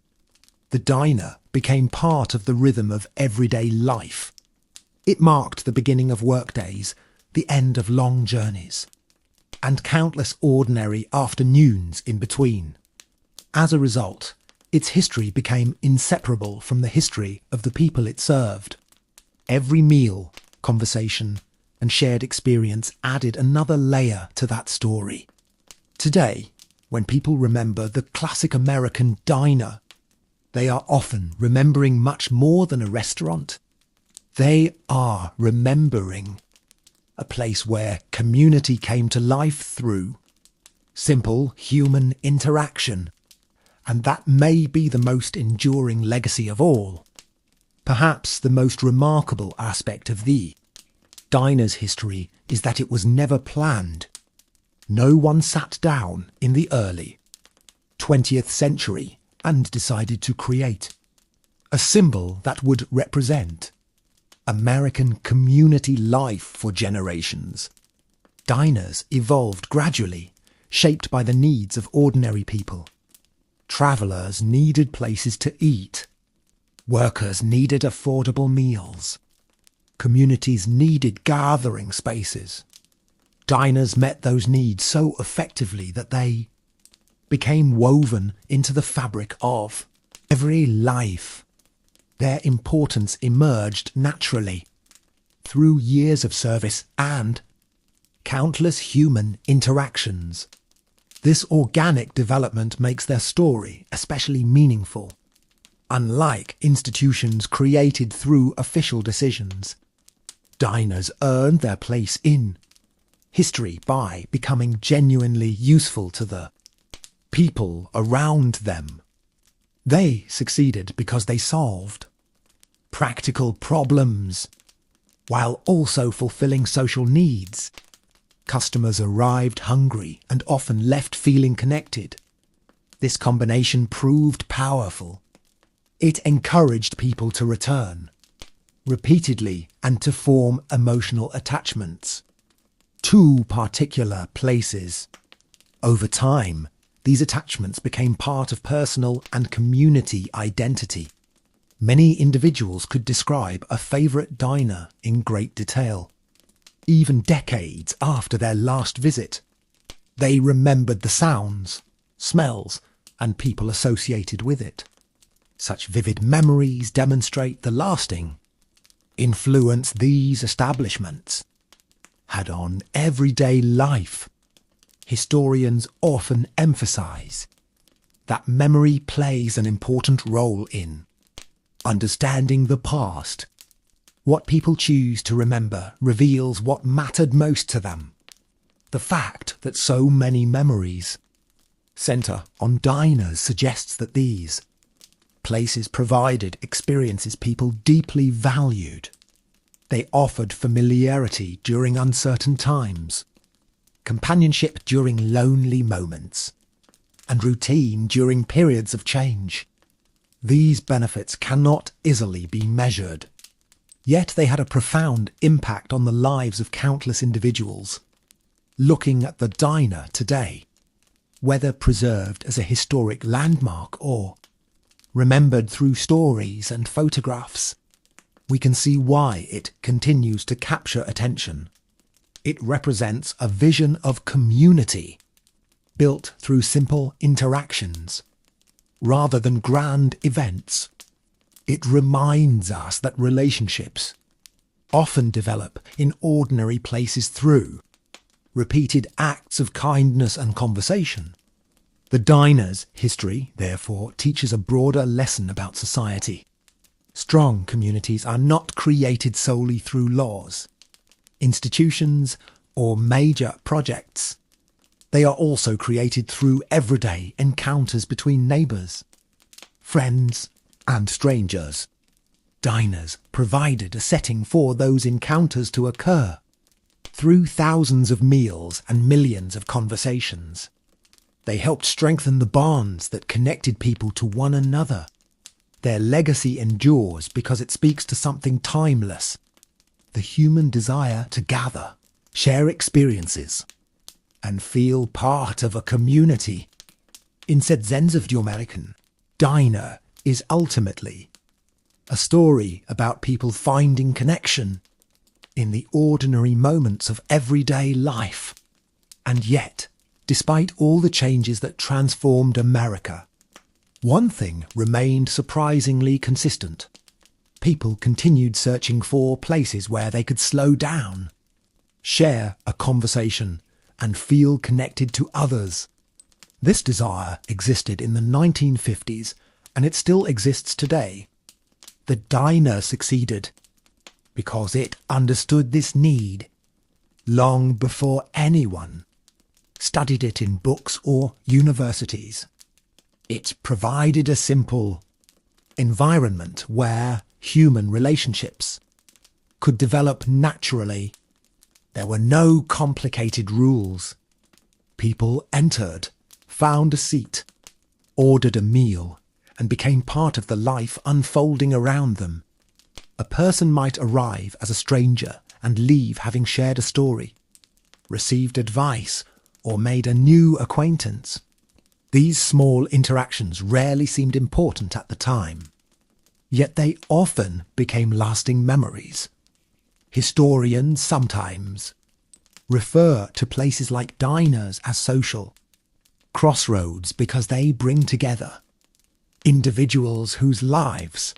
The diner became part of the rhythm of everyday life. It marked the beginning of workdays, the end of long journeys, and countless ordinary afternoons in between. As a result, its history became inseparable from the history of the people it served. Every meal, conversation, and shared experience added another layer to that story. Today, when people remember the classic American diner, they are often remembering much more than a restaurant. They are remembering a place where community came to life through simple human interaction. And that may be the most enduring legacy of all. Perhaps the most remarkable aspect of the diner's history is that it was never planned. No one sat down in the early 20th century and decided to create a symbol that would represent American community life for generations. Diners evolved gradually, shaped by the needs of ordinary people. Travellers needed places to eat. Workers needed affordable meals. Communities needed gathering spaces. Diners met those needs so effectively that they became woven into the fabric of every life. Their importance emerged naturally through years of service and countless human interactions. This organic development makes their story especially meaningful. Unlike institutions created through official decisions, diners earned their place in history by becoming genuinely useful to the people around them. They succeeded because they solved practical problems while also fulfilling social needs. Customers arrived hungry and often left feeling connected. This combination proved powerful. It encouraged people to return repeatedly and to form emotional attachments to particular places. Over time, these attachments became part of personal and community identity. Many individuals could describe a favourite diner in great detail. Even decades after their last visit, they remembered the sounds, smells, and people associated with it. Such vivid memories demonstrate the lasting influence these establishments had on everyday life. Historians often emphasize that memory plays an important role in understanding the past. What people choose to remember reveals what mattered most to them. The fact that so many memories centre on diners suggests that these places provided experiences people deeply valued. They offered familiarity during uncertain times, companionship during lonely moments, and routine during periods of change. These benefits cannot easily be measured. Yet they had a profound impact on the lives of countless individuals. Looking at the diner today, whether preserved as a historic landmark or remembered through stories and photographs, we can see why it continues to capture attention. It represents a vision of community, built through simple interactions, rather than grand events. It reminds us that relationships often develop in ordinary places through repeated acts of kindness and conversation. The diner's history, therefore, teaches a broader lesson about society. Strong communities are not created solely through laws, institutions, or major projects. They are also created through everyday encounters between neighbours, friends, and strangers. Diners provided a setting for those encounters to occur through thousands of meals and millions of conversations. They helped strengthen the bonds that connected people to one another. Their legacy endures because it speaks to something timeless: the human desire to gather, share experiences, and feel part of a community. In Sense of the American, diner is ultimately a story about people finding connection in the ordinary moments of everyday life. And yet, despite all the changes that transformed America, one thing remained surprisingly consistent. People continued searching for places where they could slow down, share a conversation, and feel connected to others. This desire existed in the 1950s, and it still exists today. The diner succeeded because it understood this need long before anyone studied it in books or universities. It provided a simple environment where human relationships could develop naturally. There were no complicated rules. People entered, found a seat, ordered a meal, and became part of the life unfolding around them. A person might arrive as a stranger and leave having shared a story, received advice, or made a new acquaintance. These small interactions rarely seemed important at the time, yet they often became lasting memories. Historians sometimes refer to places like diners as social crossroads because they bring together individuals whose lives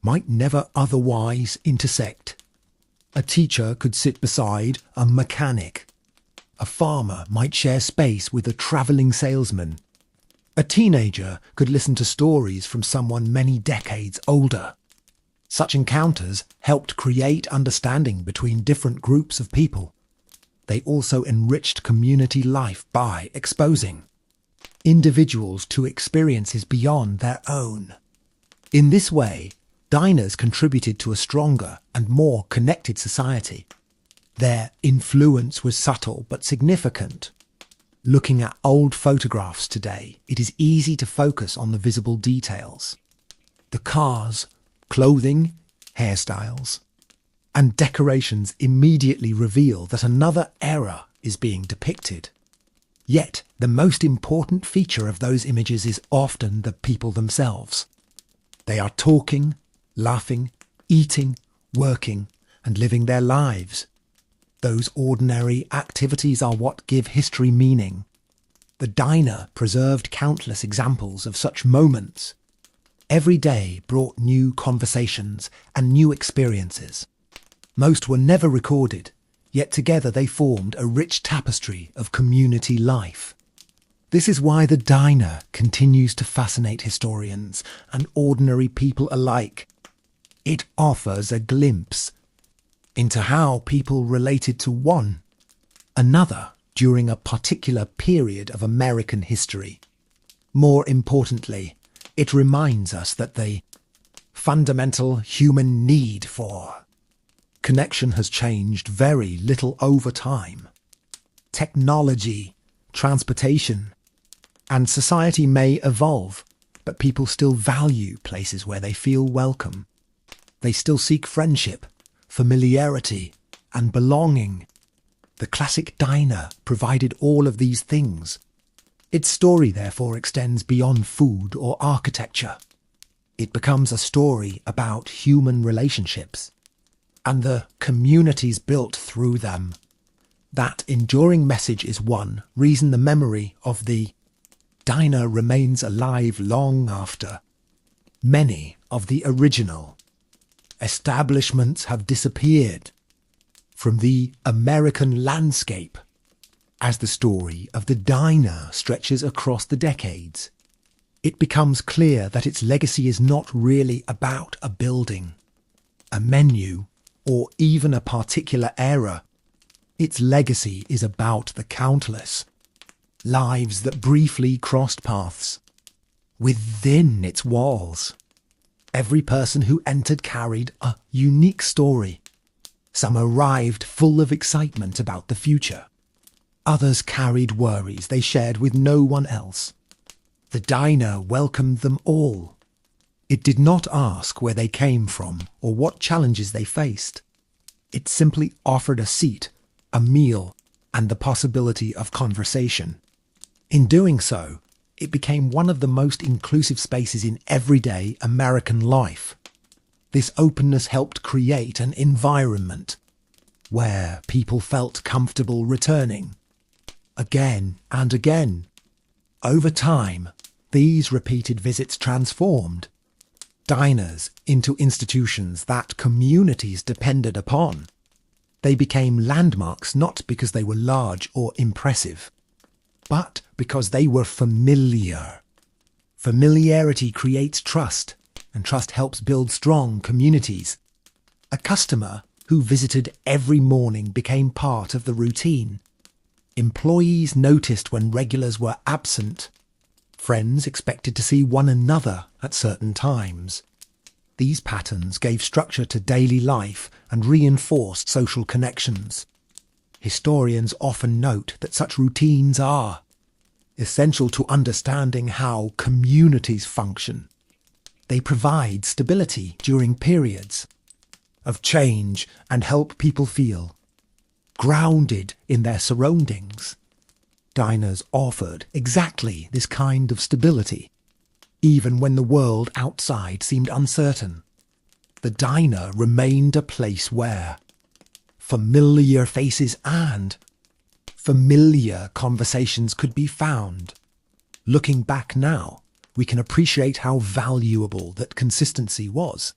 might never otherwise intersect. A teacher could sit beside a mechanic. A farmer might share space with a travelling salesman. A teenager could listen to stories from someone many decades older. Such encounters helped create understanding between different groups of people. They also enriched community life by exposing individuals to experiences beyond their own. In this way, diners contributed to a stronger and more connected society. Their influence was subtle but significant. Looking at old photographs today, it is easy to focus on the visible details. The cars, clothing, hairstyles, and decorations immediately reveal that another era is being depicted. Yet, the most important feature of those images is often the people themselves. They are talking, laughing, eating, working, and living their lives. Those ordinary activities are what give history meaning. The diner preserved countless examples of such moments. Every day brought new conversations and new experiences. Most were never recorded, yet together they formed a rich tapestry of community life. This is why the diner continues to fascinate historians and ordinary people alike. It offers a glimpse into how people related to one another during a particular period of American history. More importantly, it reminds us that the fundamental human need for connection has changed very little over time. Technology, transportation, and society may evolve, but people still value places where they feel welcome. They still seek friendship, familiarity, and belonging. The classic diner provided all of these things. Its story, therefore, extends beyond food or architecture. It becomes a story about human relationships and the communities built through them. That enduring message is one reason the memory of the diner remains alive long after many of the original establishments have disappeared from the American landscape. As the story of the diner stretches across the decades, it becomes clear that its legacy is not really about a building, a menu, or even a particular era. Its legacy is about the countless lives that briefly crossed paths within its walls. Every person who entered carried a unique story. Some arrived full of excitement about the future. Others carried worries they shared with no one else. The diner welcomed them all. It did not ask where they came from or what challenges they faced. It simply offered a seat, a meal, and the possibility of conversation. In doing so, it became one of the most inclusive spaces in everyday American life. This openness helped create an environment where people felt comfortable returning again and again. Over time, these repeated visits transformed diners into institutions that communities depended upon. They became landmarks not because they were large or impressive, but because they were familiar. Familiarity creates trust, and trust helps build strong communities. A customer who visited every morning became part of the routine. Employees noticed when regulars were absent. Friends expected to see one another at certain times. These patterns gave structure to daily life and reinforced social connections. Historians often note that such routines are essential to understanding how communities function. They provide stability during periods of change and help people feel grounded in their surroundings. Diners offered exactly this kind of stability. Even when the world outside seemed uncertain, the diner remained a place where familiar faces and familiar conversations could be found. Looking back now, we can appreciate how valuable that consistency was.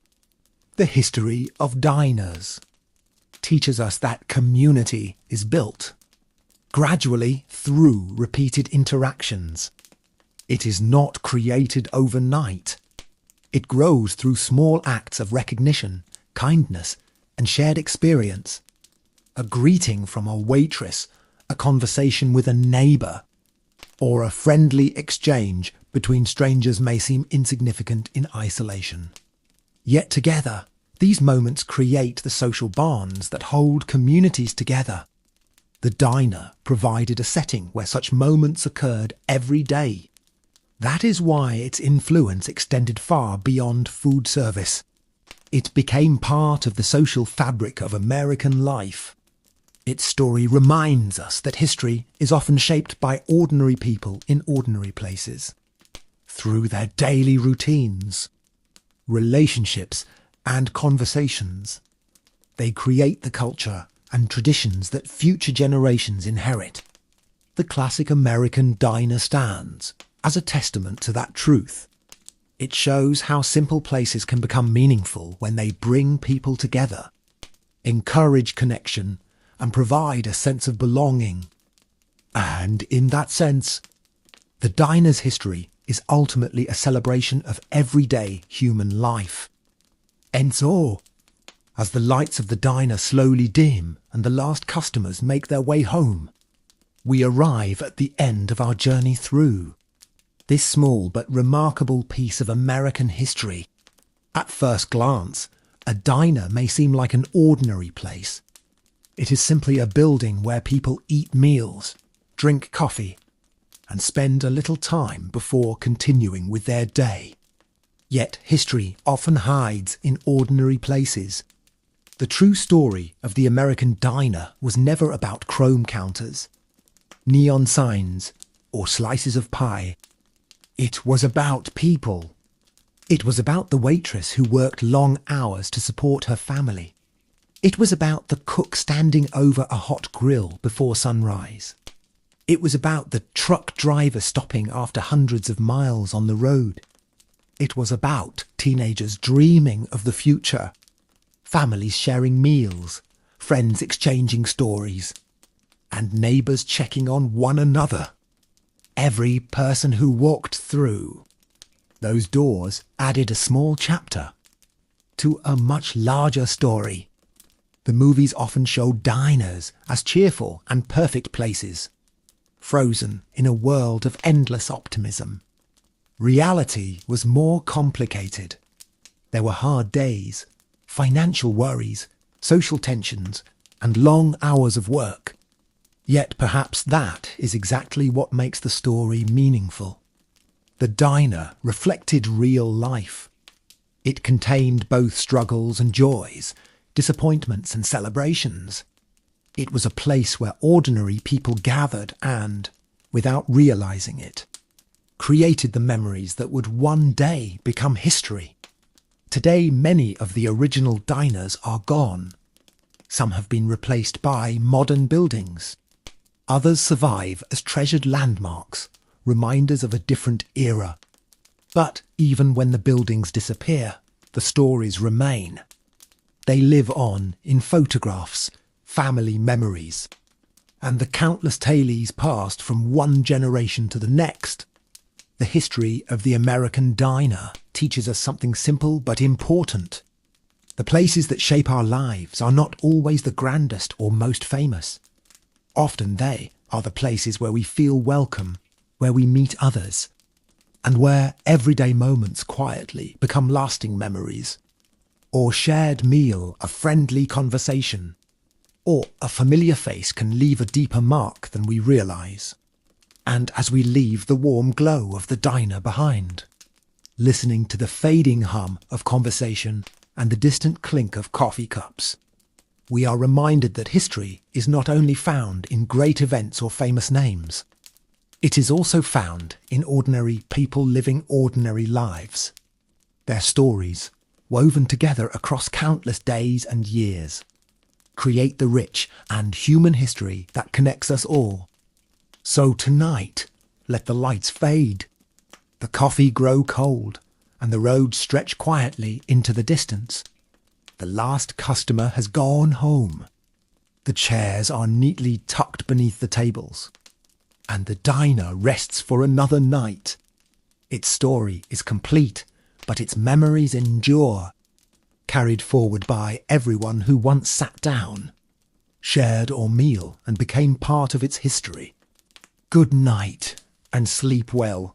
The history of diners teaches us that community is built gradually through repeated interactions. It is not created overnight. It grows through small acts of recognition, kindness, and shared experience. A greeting from a waitress, a conversation with a neighbour, or a friendly exchange between strangers may seem insignificant in isolation. Yet together, these moments create the social bonds that hold communities together. The diner provided a setting where such moments occurred every day. That is why its influence extended far beyond food service. It became part of the social fabric of American life. Its story reminds us that history is often shaped by ordinary people in ordinary places. Through their daily routines, relationships, and conversations, they create the culture and traditions that future generations inherit. The classic American diner stands as a testament to that truth. It shows how simple places can become meaningful when they bring people together, encourage connection, and provide a sense of belonging. And in that sense, the diner's history is ultimately a celebration of everyday human life. And so, as the lights of the diner slowly dim and the last customers make their way home, we arrive at the end of our journey through this small but remarkable piece of American history. At first glance, a diner may seem like an ordinary place. It is simply a building where people eat meals, drink coffee, and spend a little time before continuing with their day. Yet history often hides in ordinary places. The true story of the American diner was never about chrome counters, neon signs, or slices of pie. It was about people. It was about the waitress who worked long hours to support her family. It was about the cook standing over a hot grill before sunrise. It was about the truck driver stopping after hundreds of miles on the road. It was about teenagers dreaming of the future, families sharing meals, friends exchanging stories, and neighbours checking on one another. Every person who walked through those doors added a small chapter to a much larger story. The movies often show diners as cheerful and perfect places, frozen in a world of endless optimism. Reality was more complicated. There were hard days, financial worries, social tensions, and long hours of work. Yet perhaps that is exactly what makes the story meaningful. The diner reflected real life. It contained both struggles and joys, disappointments and celebrations. It was a place where ordinary people gathered and, without realizing it, created the memories that would one day become history. Today, many of the original diners are gone. Some have been replaced by modern buildings. Others survive as treasured landmarks, reminders of a different era. But even when the buildings disappear, the stories remain. They live on in photographs, family memories, and the countless tales passed from one generation to the next. The history of the American diner teaches us something simple but important. The places that shape our lives are not always the grandest or most famous. Often they are the places where we feel welcome, where we meet others, and where everyday moments quietly become lasting memories. Or shared meal, a friendly conversation, or a familiar face can leave a deeper mark than we realise. And as we leave the warm glow of the diner behind, listening to the fading hum of conversation and the distant clink of coffee cups, we are reminded that history is not only found in great events or famous names, it is also found in ordinary people living ordinary lives. Their stories, woven together across countless days and years, create the rich and human history that connects us all. So tonight, let the lights fade, the coffee grow cold, and the road stretch quietly into the distance. The last customer has gone home. The chairs are neatly tucked beneath the tables, and the diner rests for another night. Its story is complete, but its memories endure, carried forward by everyone who once sat down, shared our meal, and became part of its history. Good night, and sleep well.